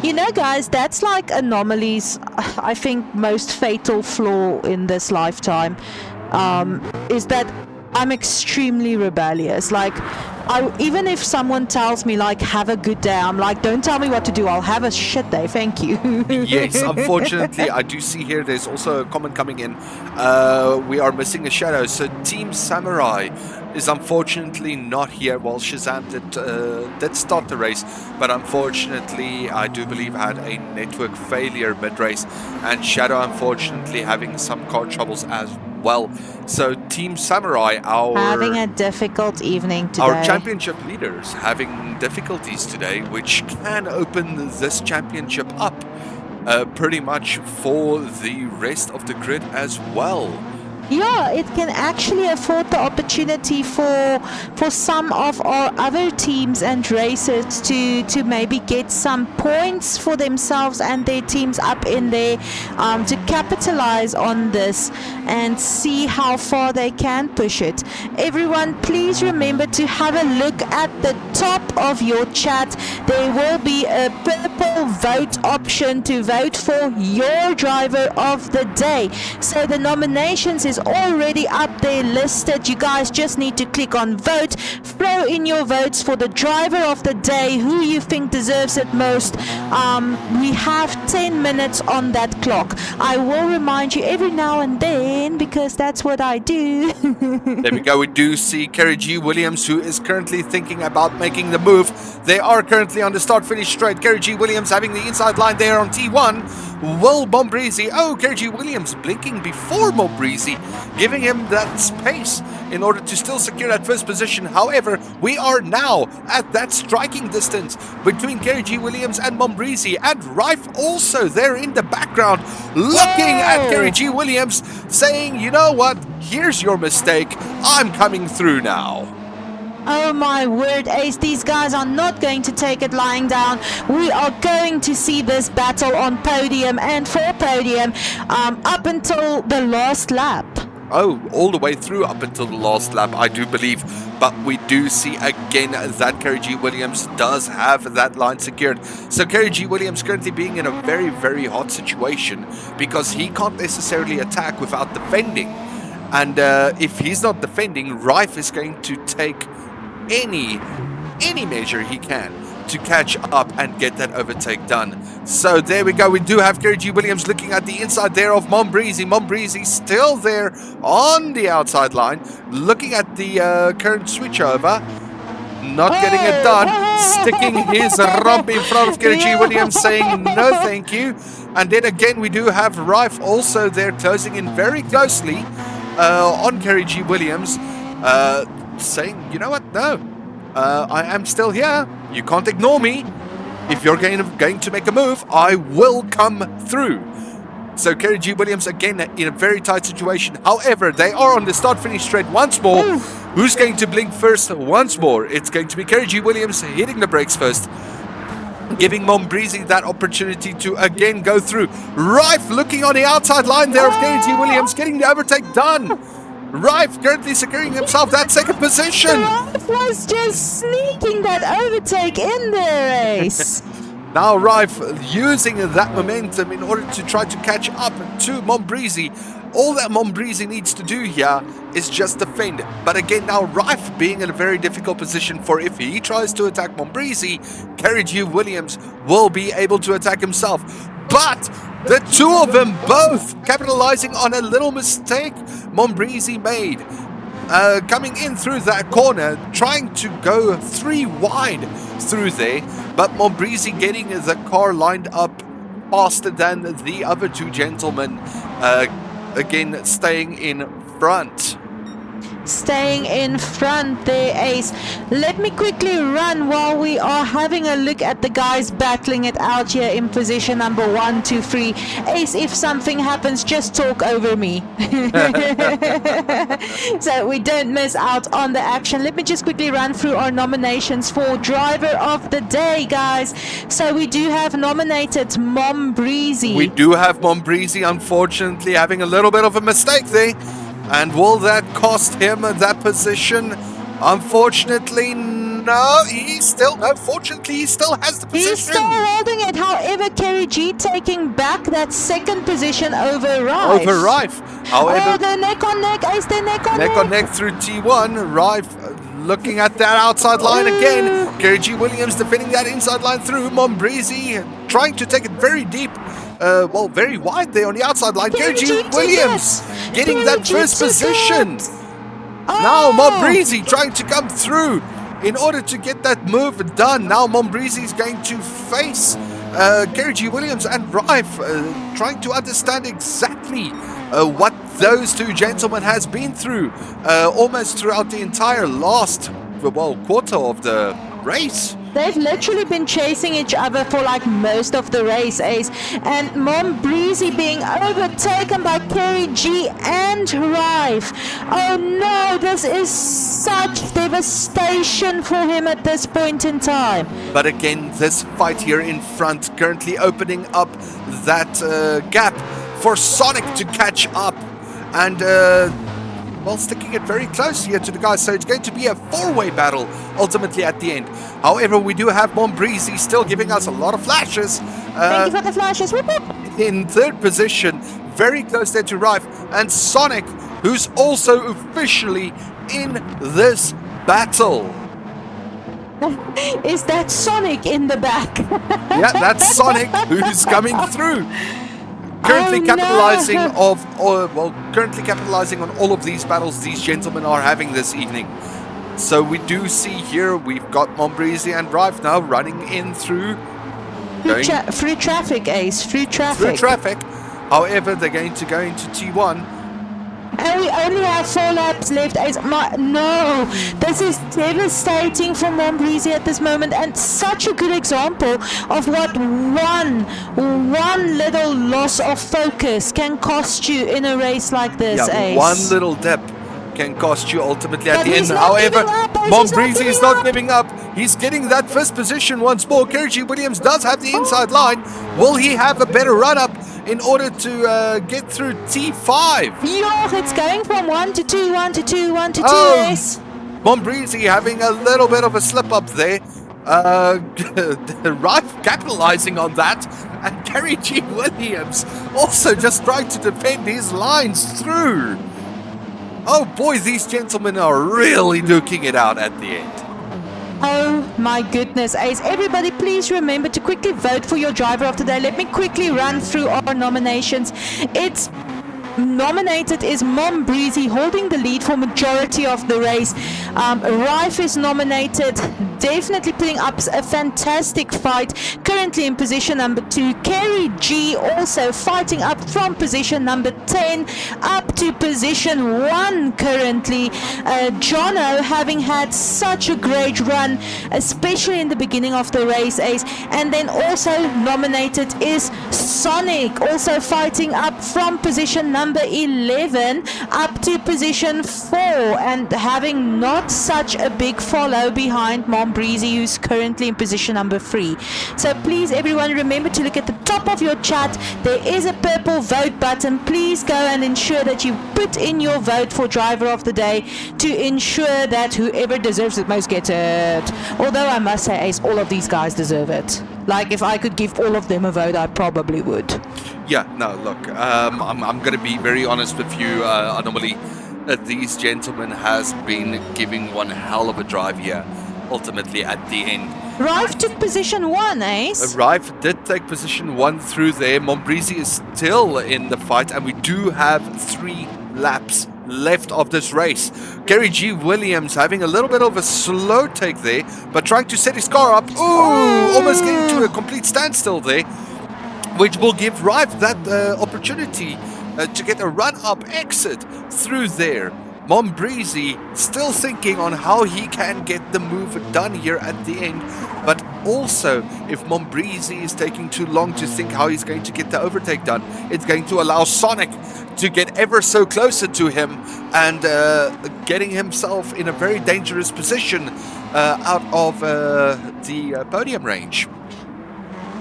You know, guys, that's like Anomaly's, I think, most fatal flaw in this lifetime, is that I'm extremely rebellious. Like, even if someone tells me like have a good day, I'm like, don't tell me what to do. I'll have a shit day. Thank you. Yes, unfortunately, I do see here there's also a comment coming in. We are missing a shadow. So Team Samurai is unfortunately not here. Well, Shazam did start the race, but unfortunately, I do believe had a network failure mid-race, and Shadow unfortunately having some car troubles as well. So Team Samurai, having a difficult evening today. Our championship leaders having difficulties today, which can open this championship up pretty much for the rest of the grid as well. Yeah, it can actually afford the opportunity for some of our other teams and racers to maybe get some points for themselves and their teams up in there, to capitalize on this and see how far they can push it. Everyone, please remember to have a look at the top of your chat. There will be a purple vote option to vote for your driver of the day. So the nominations is already up there listed. You guys just need to click on vote, throw in your votes for the driver of the day, who you think deserves it most. We have 10 minutes on that clock. I will remind you every now and then because that's what I do. There we go. We do see Kerry G. Williams, who is currently thinking about making the move. They are currently on the start-finish straight. Kerry G. Williams having the inside line there on T1. Will Mombrisi, Kerry G. Williams blinking before Mombrisi, giving him that space in order to still secure that first position. However, we are now at that striking distance between Kerry G. Williams and Mombrisi, and Rife also there in the background looking at Kerry G. Williams saying, you know what, here's your mistake, I'm coming through now. Oh my word, Ace, these guys are not going to take it lying down. We are going to see this battle on podium and for podium up until the last lap. Oh, all the way through up until the last lap, I do believe. But we do see again that Kerry G. Williams does have that line secured. So Kerry G. Williams currently being in a very, very hot situation because he can't necessarily attack without defending. And if he's not defending, Rife is going to take any measure he can to catch up and get that overtake done. So there we go. We do have Kerry G. Williams looking at the inside there of Mombrisi. Mombrisi still there on the outside line, looking at the current switchover. Not getting it done. Sticking his rump in front of Kerry G. Williams, saying no thank you. And then again we do have Rife also there closing in very closely on Kerry G. Williams, saying, you know what, no, I am still here. You can't ignore me. If you're going to make a move, I will come through. So Kerry G. Williams again in a very tight situation. However, they are on the start-finish straight once more. Who's going to blink first once more? It's going to be Kerry G. Williams hitting the brakes first, giving Mombrisi that opportunity to again go through. Rife looking on the outside line there of Kerry G. Williams, getting the overtake done. Rife currently securing himself that second position. Rife was just sneaking that overtake in there, Ace. Now Rife using that momentum in order to try to catch up to Mombrisi. All that Mombrisi needs to do here is just defend. But again, now Rife being in a very difficult position, for if he tries to attack Mombrisi, Kerry G. Williams will be able to attack himself. But the two of them both capitalizing on a little mistake Mombrisi made. Coming in through that corner, trying to go 3 wide through there, but Mombrisi getting the car lined up faster than the other two gentlemen, again staying in front. Staying in front there, Ace. Let me quickly run while we are having a look at the guys battling it out here in position number 1, 2, 3. Ace, if something happens, just talk over me. So we don't miss out on the action. Let me just quickly run through our nominations for driver of the day, guys. So we do have nominated Mombrisi. We do have Mombrisi, unfortunately, having a little bit of a mistake there. And will that cost him that position? Unfortunately, no. Fortunately, he still has the position. He's still holding it. However, Kerry G taking back that second position over Rife. However, they're neck on neck. Ace, they're neck on neck. Neck on neck through T1. Rife looking at that outside line again. Kerry G. Williams defending that inside line through. Mombrizi trying to take it very deep. Well, very wide there on the outside line. Kerry G. Williams getting that first position. Now Mombrizi trying to come through in order to get that move done. Now Mombrizi is going to face Kerry G. Williams and Rife, trying to understand exactly what those two gentlemen has been through almost throughout the entire last quarter of the race. They've literally been chasing each other for like most of the race, Ace. And Mombrizi being overtaken by Kerry G and Rife. Oh no, this is such devastation for him at this point in time. But again, this fight here in front currently opening up that gap for Sonic to catch up. And sticking it very close here to the guys. So it's going to be a four-way battle ultimately at the end. However, we do have Mombrizi still giving us a lot of flashes. Thank you for the flashes. Whoop, whoop. In third position, very close there to Rife. And Sonic, who's also officially in this battle. Is that Sonic in the back? Yeah, that's Sonic who's coming through. Currently capitalizing on all of these battles these gentlemen are having this evening. So we do see here we've got Mombrizi and Rife now running in through Free traffic, Ace. Free traffic. Through traffic. However, they're going to go into T1. And we only have 4 laps left. No, this is devastating for Mombrizi at this moment, and such a good example of what one little loss of focus can cost you in a race like this, Ace. One little dip can cost you ultimately at the end. However, Mombrizi is not giving up. He's getting that first position once more. Kerry G. Williams does have the inside line. Will he have a better run-up in order to get through T5? Yo, it's going from 1 to 2, 1 to 2, 1 to 2, Ace. Mombrizi having a little bit of a slip-up there. Rife capitalizing on that. And Kerry G. Williams also just trying to defend his lines through. Oh boy, these gentlemen are really duking it out at the end. Oh my goodness, Ace. Everybody, please remember to quickly vote for your driver of the day. Let me quickly run through our nominations. It's nominated is Mombrizi, holding the lead for majority of the race. Rife is nominated, definitely putting up a fantastic fight, currently in position number 2. Kerry G also fighting up from position number 10 up to position 1 currently. Jono having had such a great run, especially in the beginning of the race, Ace. And then also nominated is Sonic, also fighting up from position number 11 up to position 4, and having not such a big follow behind Mombrizi, who's currently in position number 3. So please everyone, remember to look at the top of your chat. There is a purple vote button. Please go and ensure that you put in your vote for driver of the day to ensure that whoever deserves it most gets it. Although I must say, Ace, all of these guys deserve it. Like, if I could give all of them a vote, I probably would. Yeah, no, look, I'm going to be very honest with you. Normally, these gentlemen has been giving one hell of a drive here, ultimately at the end. Rife took position 1, Ace. Rife did take position 1 through there. Mombrizi is still in the fight, and we do have 3 laps left of this race. Kerry G. Williams having a little bit of a slow take there, but trying to set his car up. Ooh, almost getting to a complete standstill there, which will give Rife that opportunity to get a run-up exit through there. Mombrizi still thinking on how he can get the move done here at the end, but also if Mombrizi is taking too long to think how he's going to get the overtake done, it's going to allow Sonic to get ever so closer to him and getting himself in a very dangerous position out of the podium range.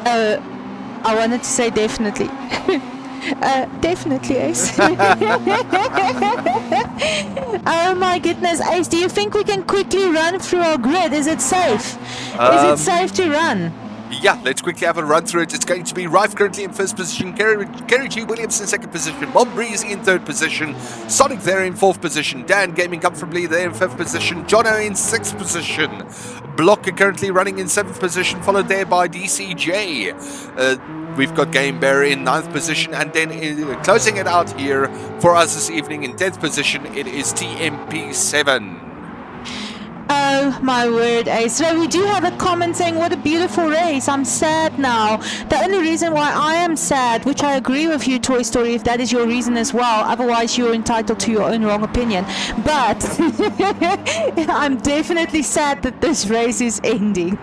I wanted to say definitely. Definitely, Ace. Oh my goodness, Ace, do you think we can quickly run through our grid? Is it safe? Is it safe to run? Yeah, let's quickly have a run through it. It's going to be Rife currently in first position, Kerry G. Williams in second position, Mom Breezy in third position, Sonic there in fourth position, Dan Gaming comfortably there in fifth position, Jono in sixth position, Blocker currently running in seventh position, followed there by DCJ. We've got Game Bear in ninth position, and then closing it out here for us this evening in 10th position, it is TMP7. Oh my word, Ace. So we do have a comment saying, what a beautiful race. I'm sad now. The only reason why I am sad, which I agree with you, Toy Story, if that is your reason as well, otherwise you're entitled to your own wrong opinion. But I'm definitely sad that this race is ending.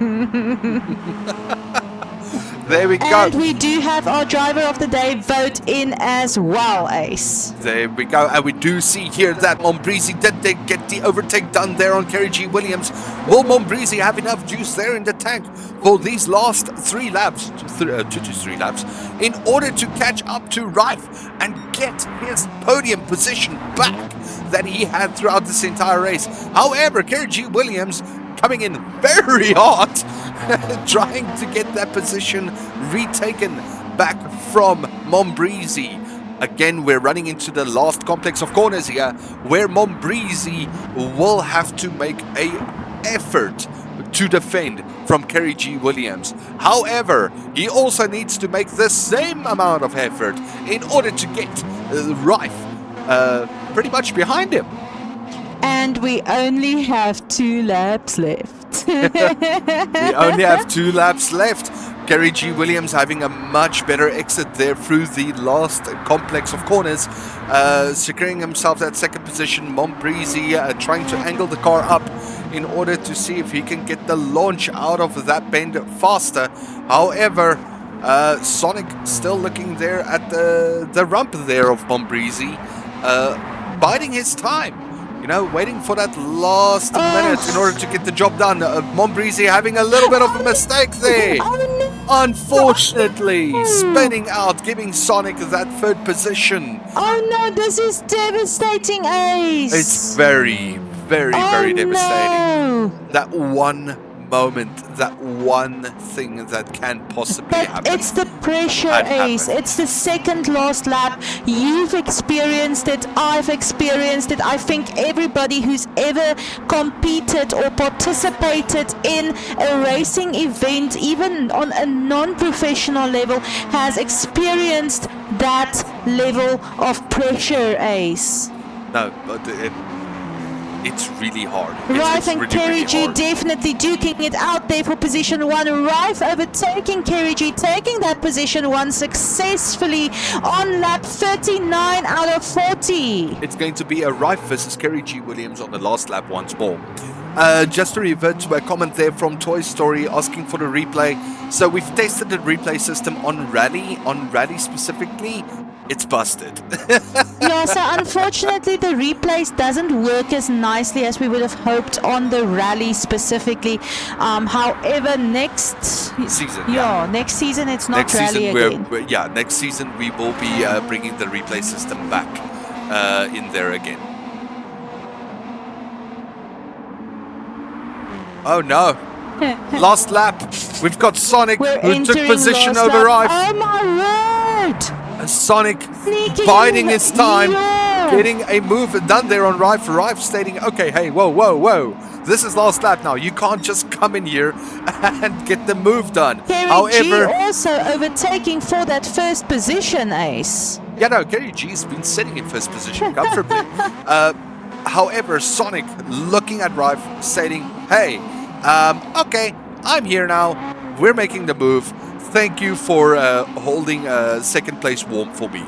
There we go. And we do have our driver of the day vote in as well, Ace. There we go. And we do see here that Mombreezy did get the overtake done there on Kerry G. Williams. Will Mombreezy have enough juice there in the tank for these last 3 laps, 2 to 3 laps, in order to catch up to Rife and get his podium position back that he had throughout this entire race? However, Kerry G. Williams coming in very hot, trying to get that position retaken back from Mombreezy. Again, we're running into the last complex of corners here, where Mombreezy will have to make an effort to defend from Kerry G. Williams. However, he also needs to make the same amount of effort in order to get Rife pretty much behind him. And we only have 2 laps left. We only have 2 laps left. Kerry G. Williams having a much better exit there through the last complex of corners, securing himself that second position. Mombreezy trying to angle the car up in order to see if he can get the launch out of that bend faster. However, Sonic still looking there at the rump there of Mombreezy, biding his time. You know, waiting for that last minute in order to get the job done. Mombreezy having a little bit of a mistake there. Unfortunately, spinning out, giving Sonic that third position. Oh no, this is devastating, Ace. It's very, very, very devastating. No. That one moment, that one thing that can possibly happen. It's the pressure, Ace. It's the second last lap. You've experienced it. I've experienced it. I think everybody who's ever competed or participated in a racing event, even on a non-professional level, has experienced that level of pressure, Ace. No, but it's really hard. Rife and really, Kerry really G hard. definitely duking it out there for position 1. Rife overtaking Kerry G, taking that position 1 successfully on lap 39 out of 40. It's going to be a Rife versus Kerry G. Williams on the last lap once more. Just to revert to a comment there from Toy Story asking for the replay. So we've tested the replay system on Rally specifically. It's busted. Yeah, so unfortunately the replays doesn't work as nicely as we would have hoped on the Rally specifically. However, next season, next season it's not next Rally season again. next season we will be bringing the replay system back in there again. Oh no. Last lap. We've got Sonic who took position over Rife. Oh my word! Sonic Sneaking biding his time, yeah. getting a move done there on Rife. Rife stating, okay, hey, whoa. This is last lap now. You can't just come in here and get the move done. Kerry G also overtaking for that first position, Ace. Yeah, no, Kerry G's been sitting in first position comfortably. However, Sonic looking at Rife stating, hey, okay, I'm here now. We're making the move. Thank you for holding second place warm for me.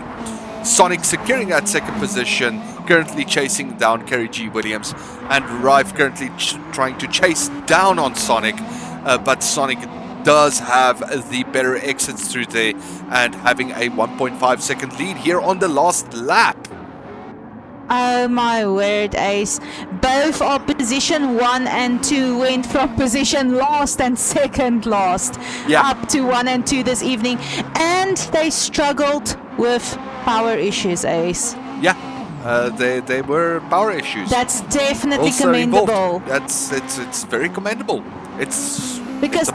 Sonic securing that second position, currently chasing down Kerry G. Williams, and Rife currently trying to chase down on Sonic, but Sonic does have the better exits through there and having a 1.5 second lead here on the last lap. Oh my word, Ace. Both our position 1 and 2 went from position last and second last up to 1 and 2 this evening. And they struggled with power issues, Ace. Yeah, they were power issues. That's definitely also commendable. Involved. It's very commendable. It's Because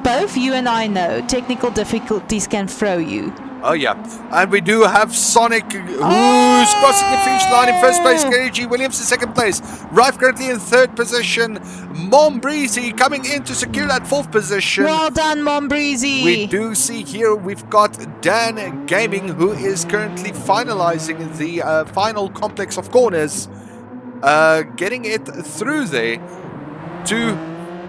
both you and I know technical difficulties can throw you. Oh yeah, and we do have Sonic, who's crossing the finish line in first place. KG Williams in second place. Rife currently in third position. Mom Breezy coming in to secure that fourth position. Well done, Mom Breezy. We do see here we've got Dan Gaming, who is currently finalizing the final complex of corners, getting it through there to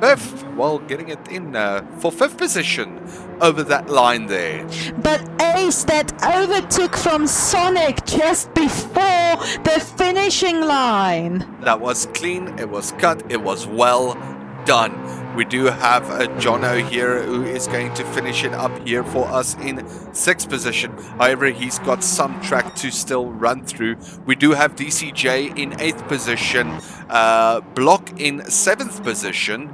fifth. Well, getting it in for fifth position over that line there. But Ace, that overtook from Sonic just before the finishing line. That was clean, it was cut, it was well done. We do have Jono here who is going to finish it up here for us in sixth position. However, he's got some track to still run through. We do have DCJ in eighth position, Block in seventh position.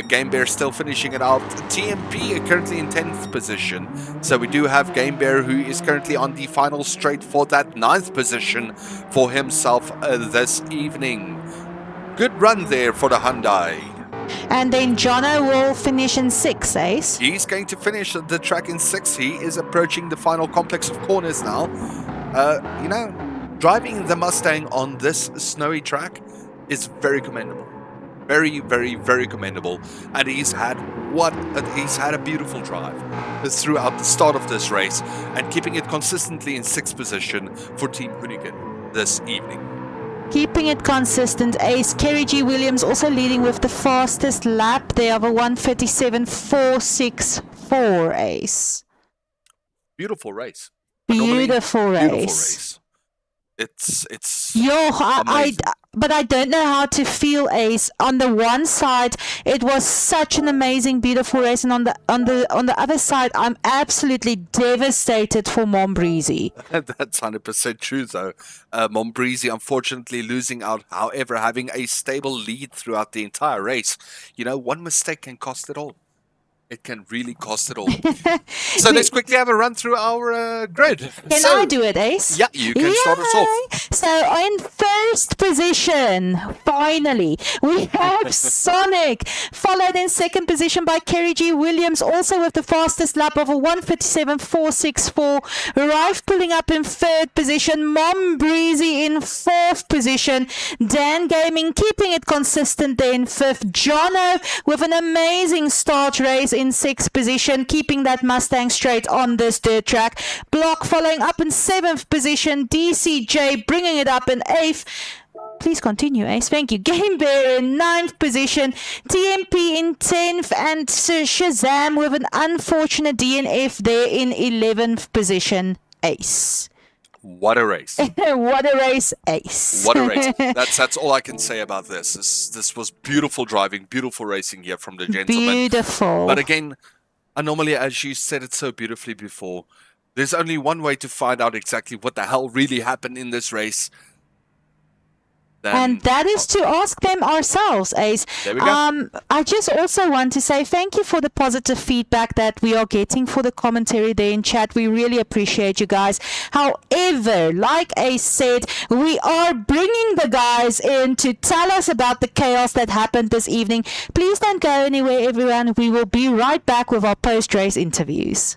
Game Bear still finishing it out. TMP currently in 10th position. So we do have Game Bear, who is currently on the final straight for that 9th position for himself this evening. Good run there for the Hyundai. And then Jono will finish in 6th, Ace. He's going to finish the track in 6th. He is approaching the final complex of corners now. You know, driving the Mustang on this snowy track is very commendable. Very, very, very commendable, and he's had a beautiful drive throughout the start of this race, and keeping it consistently in 6th position for Team Hoonigan this evening. Keeping it consistent, Ace. Kerry G. Williams also leading with the fastest lap there of a 1:37.464, Ace. Beautiful race. Beautiful race. It's but I don't know how to feel, Ace. On the one side, it was such an amazing, beautiful race, and on the other side, I'm absolutely devastated for Mom Breezy. That's 100% true, though. Mom Breezy, unfortunately, losing out. However, having a stable lead throughout the entire race. You know, one mistake can cost it all. It can really cost it all. So let's quickly have a run through our grid. Can I do it, Ace? Yeah, you can start us off. So in first position, finally, we have Sonic, followed in second position by Kerry G. Williams, also with the fastest lap of a 1:37.464. Rife pulling up in third position, Mom Breezy in fourth position, Dan Gaming keeping it consistent there in fifth, Jono with an amazing start race in sixth position, keeping that Mustang straight on this dirt track. Block following up in seventh position. DCJ bringing it up in eighth. Please continue, Ace. Thank you. Game Bear in ninth position. TMP in 10th. And Sir Shazam with an unfortunate DNF there in 11th position. Ace. What a race. What a race, Ace. What a race. That's all I can say about this. This was beautiful driving, beautiful racing here from the gentleman. Beautiful. But again, normally, as you said it so beautifully before, there's only one way to find out exactly what the hell really happened in this race. And that is to ask them ourselves, Ace. There we go. I just also want to say thank you for the positive feedback that we are getting for the commentary there in chat. We really appreciate you guys. However, like Ace said, we are bringing the guys in to tell us about the chaos that happened this evening. Please don't go anywhere, everyone. We will be right back with our post-race interviews.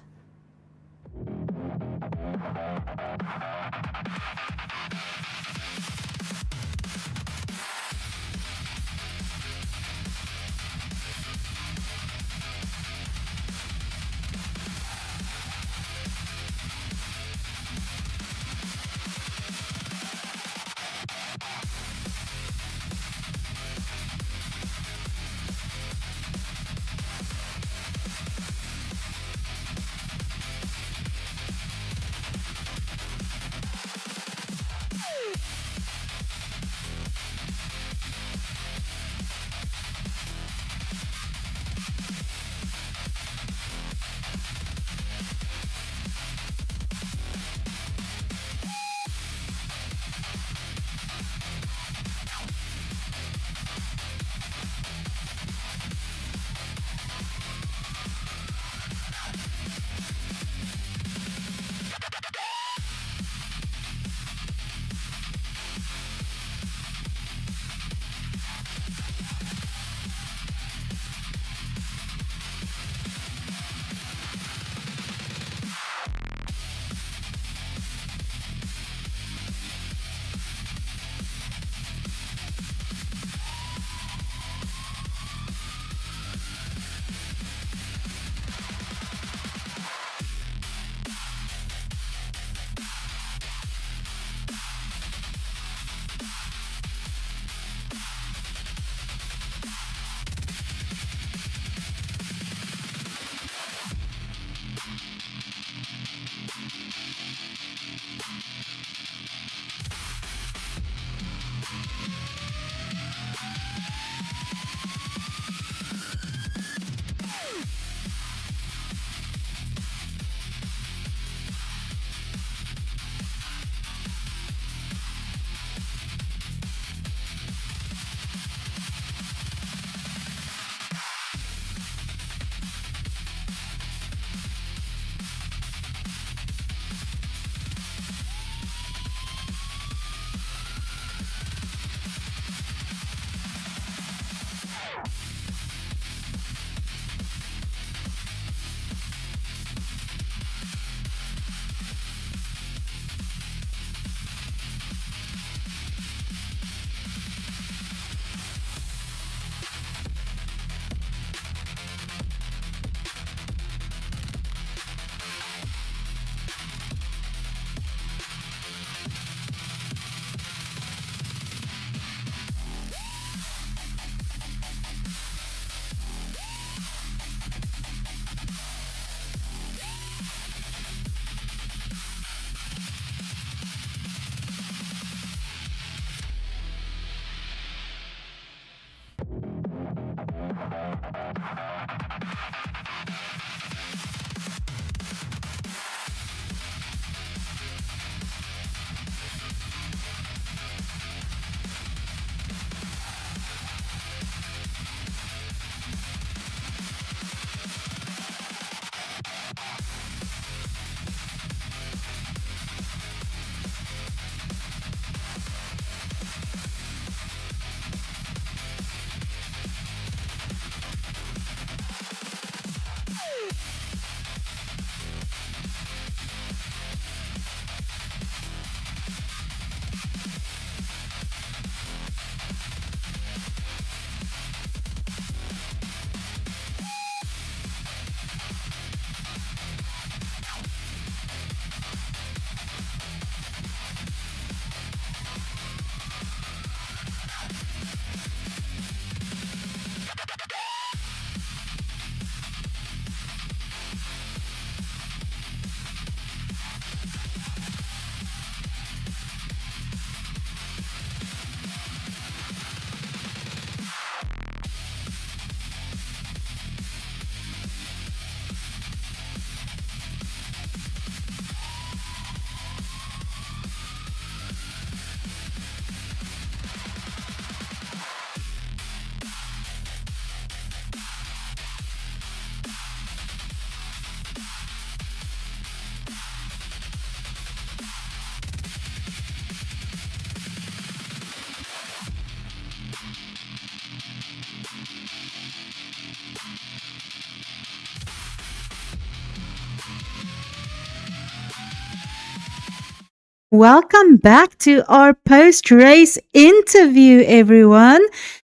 Welcome back to our post-race interview, everyone.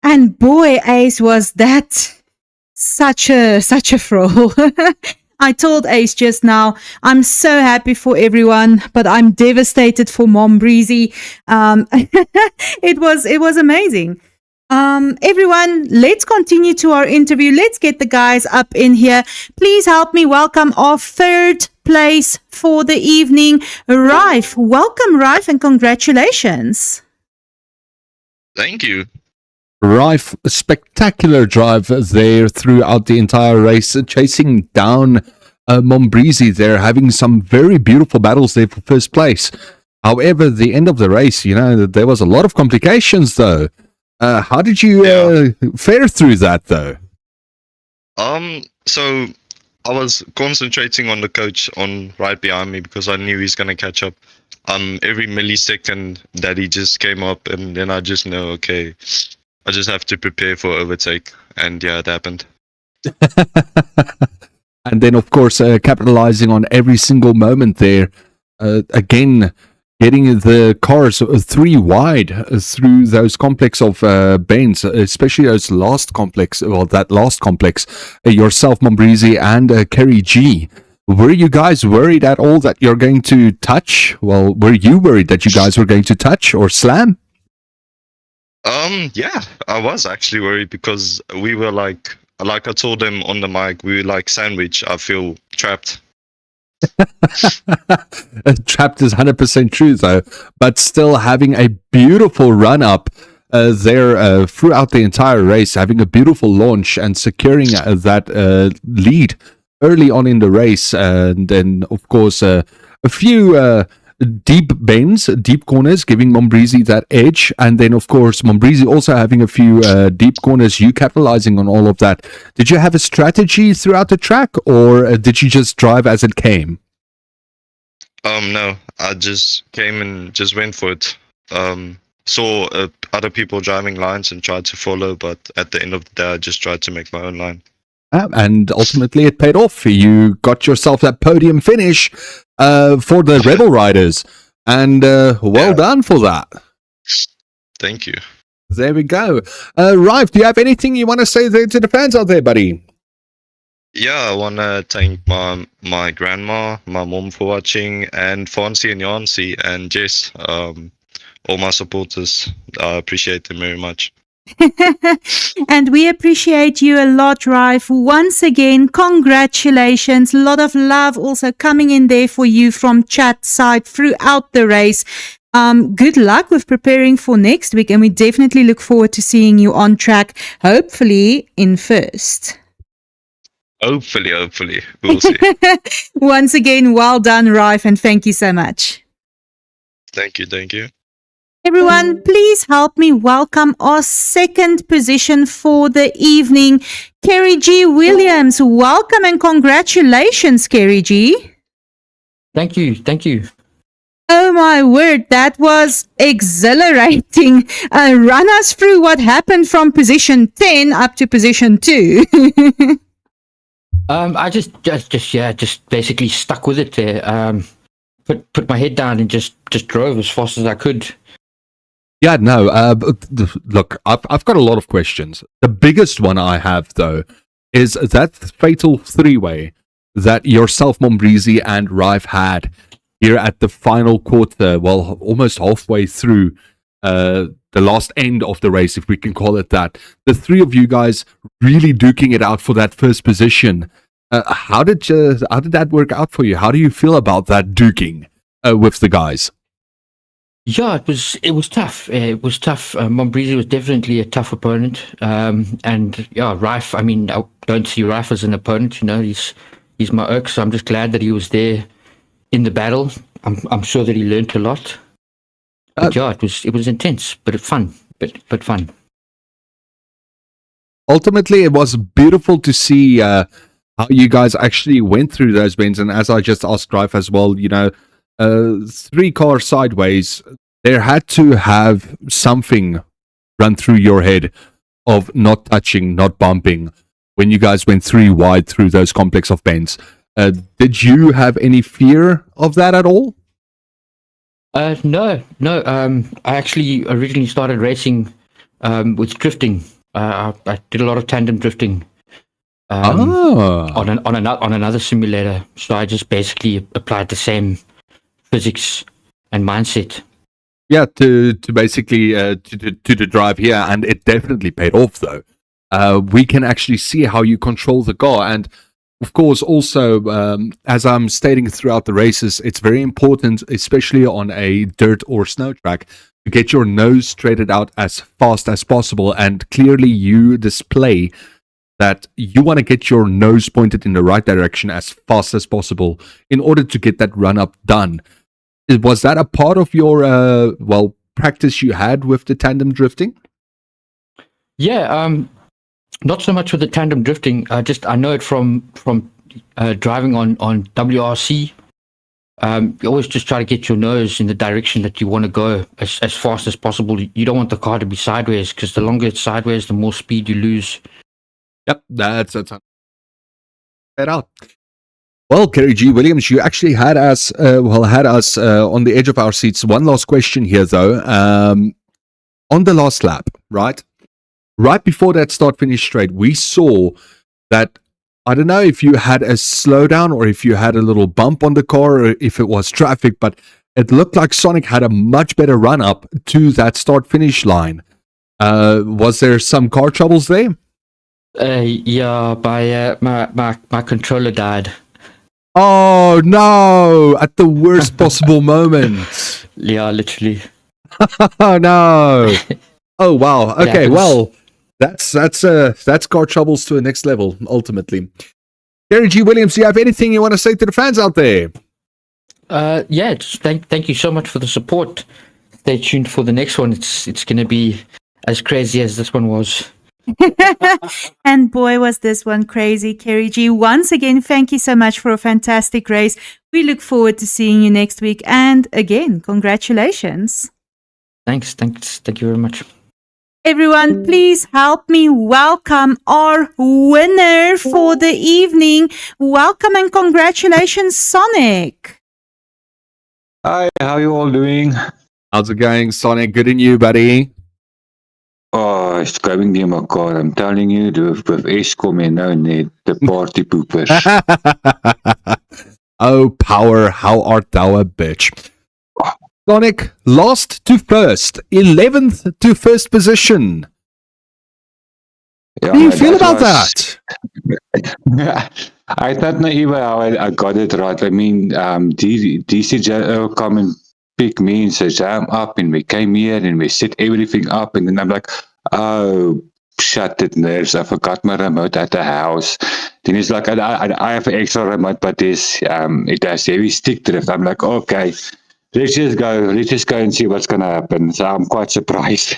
And boy, Ace, was that such a thrill. I told Ace just now, I'm so happy for everyone, but I'm devastated for Mom Breezy. It was amazing. Everyone, let's continue to our interview. Let's get the guys up in here. Please help me welcome our third place for the evening, Rife. Welcome, Rife, and congratulations. Thank you. Rife, a spectacular drive there throughout the entire race, chasing down Mombrizi there, having some very beautiful battles there for first place. However, the end of the race, there was a lot of complications though. How did you fare through that though? So I was concentrating on the coach on right behind me because I knew he's gonna catch up. Every millisecond that he just came up, and then I just know, okay, I just have to prepare for overtake, and yeah, it happened. And then, of course, capitalizing on every single moment there. Again, getting the cars 3 wide through those complex of bends, especially those last complex, yourself, Mombrizi, and Kerry G. Were you guys worried at all that you're going to touch? Well, were you worried that you guys were going to touch or slam? Yeah, I was actually worried because we were like I told them on the mic, we were like sandwich. I feel trapped. Trapped is 100% true though, but still having a beautiful run up there throughout the entire race, having a beautiful launch and securing that lead early on in the race, and then of course a few deep bends, deep corners, giving Mombrizi that edge, and then of course Mombrizi also having a few deep corners, you capitalizing on all of that. Did you have a strategy throughout the track, or did you just drive as it came? No, I just came and just went for it. Saw other people driving lines and tried to follow, but at the end of the day I just tried to make my own line. And ultimately it paid off. You got yourself that podium finish for the Rebel Riders, and well done for that. Thank you. There we go. Rife, do you have anything you want to say there to the fans out there, buddy? Yeah, I want to thank my grandma, my mom for watching, and Fonzie and Yancy and Jess, all my supporters. I appreciate them very much. And we appreciate you a lot, Rife. Once again, congratulations. A lot of love also coming in there for you from chat side throughout the race. Good luck with preparing for next week, and we definitely look forward to seeing you on track, hopefully in first. Hopefully. We'll see. Once again, well done, Rife, and thank you so much. Thank you. Everyone, please help me welcome our second position for the evening, Kerry G. Williams. Welcome and congratulations, Kerry G. Thank you. Oh my word, that was exhilarating. Run us through what happened from position 10 up to position 2. I just basically stuck with it there. Put my head down and just drove as fast as I could. Yeah, no, look, I've got a lot of questions. The biggest one I have, though, is that fatal 3-way that yourself, Mombrizi, and Rife had here at the final quarter, well, almost halfway through the last end of the race, if we can call it that. The 3 of you guys really duking it out for that first position. How did that work out for you? How do you feel about that duking with the guys? Yeah, it was tough. It was tough. Mombrizi was definitely a tough opponent. And yeah, Rife, I mean, I don't see Rife as an opponent, he's my erk, so I'm just glad that he was there in the battle. I'm sure that he learned a lot. But yeah, it was intense, but fun. But fun. Ultimately, it was beautiful to see how you guys actually went through those bends. And as I just asked Rife as well, 3 cars sideways, there had to have something run through your head of not touching, not bumping when you guys went 3 wide through those complex of bends. Did you have any fear of that at all? No. I actually originally started racing with drifting. I did a lot of tandem drifting on another simulator. So I just basically applied the same physics and mindset. Yeah, to basically to the drive here, and it definitely paid off though. We can actually see how you control the car, and of course, also as I'm stating throughout the races, it's very important, especially on a dirt or snow track, to get your nose straightened out as fast as possible, and clearly you display that you want to get your nose pointed in the right direction as fast as possible in order to get that run up done. Was that a part of your practice you had with the tandem drifting? Yeah, not so much with the tandem drifting. I know it from driving on WRC. You always just try to get your nose in the direction that you want to go as fast as possible. You don't want the car to be sideways, because the longer it's sideways, the more speed you lose. Yep, that's it out. Well, Kerry G. Williams, you actually had us on the edge of our seats. One last question here, though. On the last lap, right before that start-finish straight, we saw that, I don't know if you had a slowdown or if you had a little bump on the car or if it was traffic, but it looked like Sonic had a much better run-up to that start-finish line. Was there some car troubles there? Yeah, my controller died. Oh no! At the worst possible moment. Yeah, literally. Oh no! Oh wow. Okay, well, that's car troubles to a next level. Ultimately, Kerry G. Williams, do you have anything you want to say to the fans out there? Yeah. Just thank you so much for the support. Stay tuned for the next one. It's going to be as crazy as this one was. And boy, was this one crazy, Kerry G. Once again, thank you so much for a fantastic race. We look forward to seeing you next week. And again, congratulations. Thanks. Thank you very much. Everyone, please help me welcome our winner for the evening. Welcome and congratulations, Sonic. Hi, how you all doing? How's it going, Sonic? Good in you, buddy. Oh, it's going near my car. I'm telling you, with Eskom and now net, the party poopers. Oh, power, how art thou a bitch? Sonic, last to first, 11th to first position. How do you feel about that? I don't know even how I got it right. I mean, DCJ come and pick me and say, jam up, and we came here and we set everything up, and then I'm like, oh, shut it, nerves. I forgot my remote at the house. Then he's like, I have an extra remote, but it has heavy stick drift. I'm like, okay, let's just go and see what's gonna happen. So I'm quite surprised.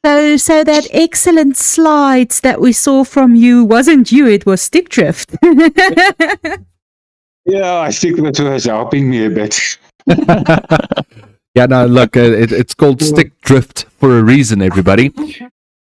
So that excellent slides that we saw from you wasn't you, it was stick drift. Yeah, I think that was helping me a bit. Yeah, no, look, it's called stick drift for a reason, everybody.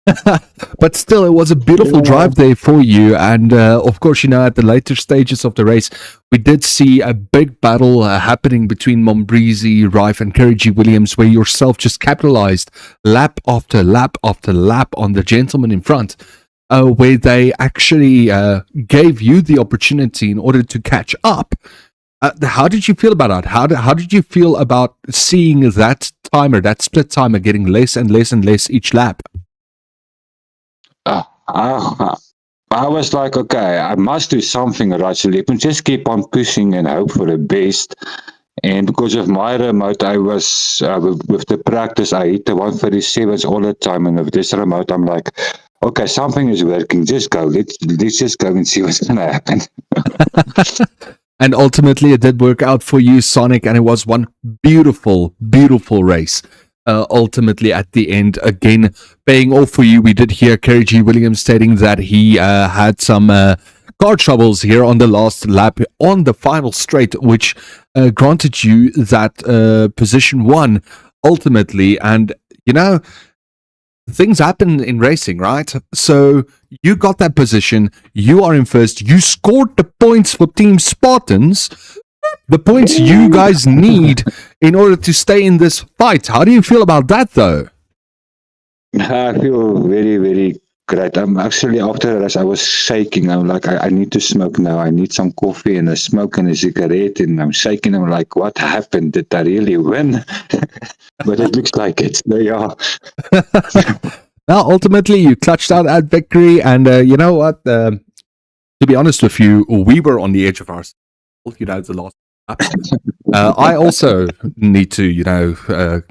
But still, it was a beautiful drive there for you. And of course, at the later stages of the race, we did see a big battle happening between Mombrizi, Rife, and Kerry G. Williams, where yourself just capitalized lap after lap after lap on the gentleman in front, where they actually gave you the opportunity in order to catch up. How did you feel about that? How did you feel about seeing that timer, that split timer, getting less and less and less each lap? I was like, okay, I must do something right. So let me just keep on pushing and hope for the best. And because of my remote, I was with the practice, I hit the 137s all the time. And with this remote, I'm like, okay, something is working. Just go. Let's just go and see what's going to happen. And ultimately, it did work out for you, Sonic, and it was one beautiful, beautiful race. Ultimately, at the end, again, paying off for you. We did hear Kerry G. Williams stating that he had some car troubles here on the last lap on the final straight, which granted you that position one ultimately. And, things happen in racing, right? So you got that position. You are in first. You scored the points for Team Spartans. The points you guys need in order to stay in this fight. How do you feel about that, though? I feel very, very great. I'm actually, after the race, I was shaking. I'm like, I need to smoke now. I need some coffee and a smoke and a cigarette. And I'm shaking. I'm like, what happened? Did I really win? But it looks like it. They are. Now, ultimately, you clutched out that victory. And you know what? To be honest with you, we were on the edge of our seat. You know, the last lap. I also need to,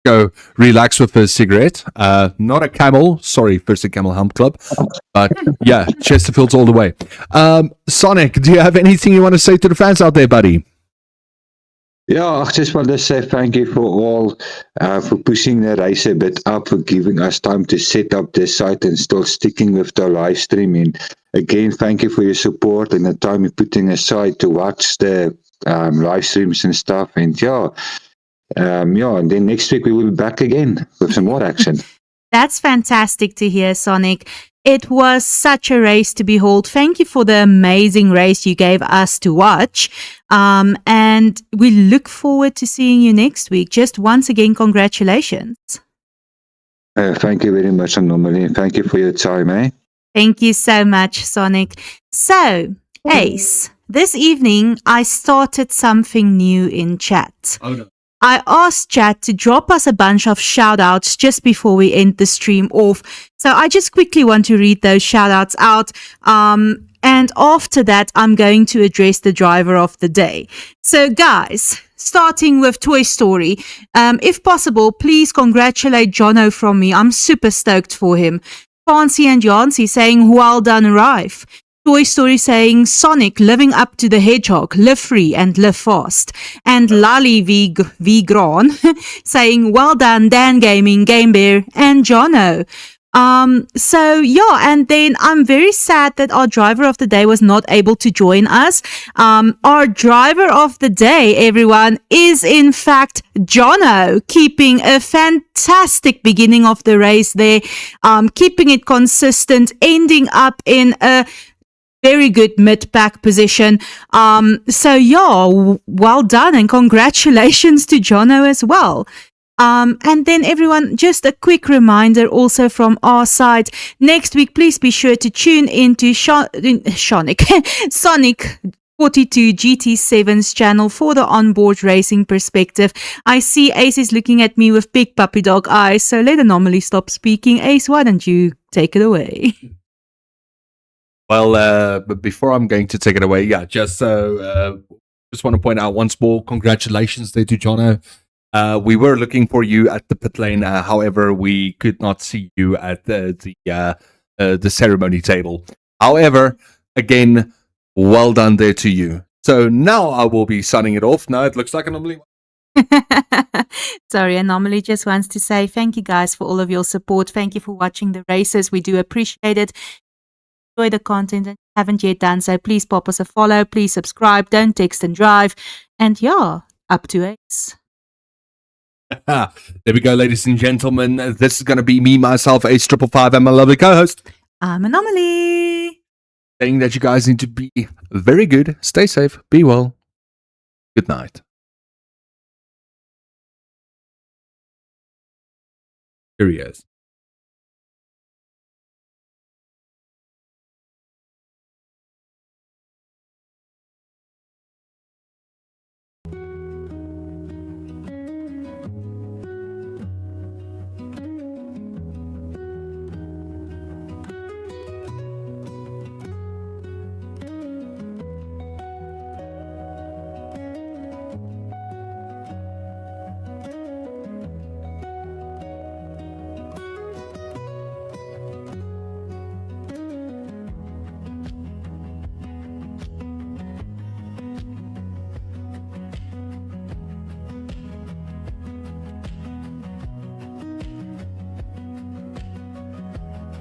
go relax with a cigarette. Not a Camel. Sorry, First a Camel Hump Club. But yeah, Chesterfield's all the way. Sonic, do you have anything you want to say to the fans out there, buddy? Yeah, I just want to say thank you for all, for pushing the race a bit up, for giving us time to set up the site and still sticking with the live stream. And again, thank you for your support and the time you're putting aside to watch the live streams and stuff. And and then next week we will be back again with some more action. That's fantastic to hear, Sonic. It was such a race to behold. Thank you for the amazing race you gave us to watch. And we look forward to seeing you next week. Just once again, congratulations. Thank you very much, Anomaly, and thank you for your time, eh? Thank you so much, Sonic. So, Ace, this evening I started something new in chat. Oh, no. I asked chat to drop us a bunch of shout outs just before we end the stream off. So I just quickly want to read those shout outs out. And after that, I'm going to address the driver of the day. So guys, starting with Toy Story. If possible, please congratulate Jono from me. I'm super stoked for him. Fancy and Jancy saying, well done, Rife. Toy Story saying, Sonic living up to the hedgehog, live free and live fast. And Lali V. Gran saying, well done, Dan Gaming, Game Bear, and Jono. And then I'm very sad that our driver of the day was not able to join us. Our driver of the day, everyone, is in fact Jono, keeping a fantastic beginning of the race there, keeping it consistent, ending up in a very good mid-pack position. Well done and congratulations to Jono as well. And then everyone, just a quick reminder also from our side. Next week, please be sure to tune into Sonic 42 GT7's channel for the onboard racing perspective. I see Ace is looking at me with big puppy dog eyes, so let Anomaly stop speaking. Ace, why don't you take it away? Well, but before I'm going to take it away, just want to point out once more, congratulations there to Jono. We were looking for you at the pit lane. However, we could not see you at the ceremony table. However, again, well done there to you. So now I will be signing it off. Now it looks like Anomaly. Sorry, Anomaly just wants to say thank you guys for all of your support. Thank you for watching the races. We do appreciate it. Enjoy the content and haven't yet done so, please pop us a follow, please subscribe, don't text and drive, and up to Ace. There we go, ladies and gentlemen. This is going to be me, myself, Ace555, and my lovely co-host. I'm Anomaly. Saying that you guys need to be very good, stay safe, be well, good night. Here he is.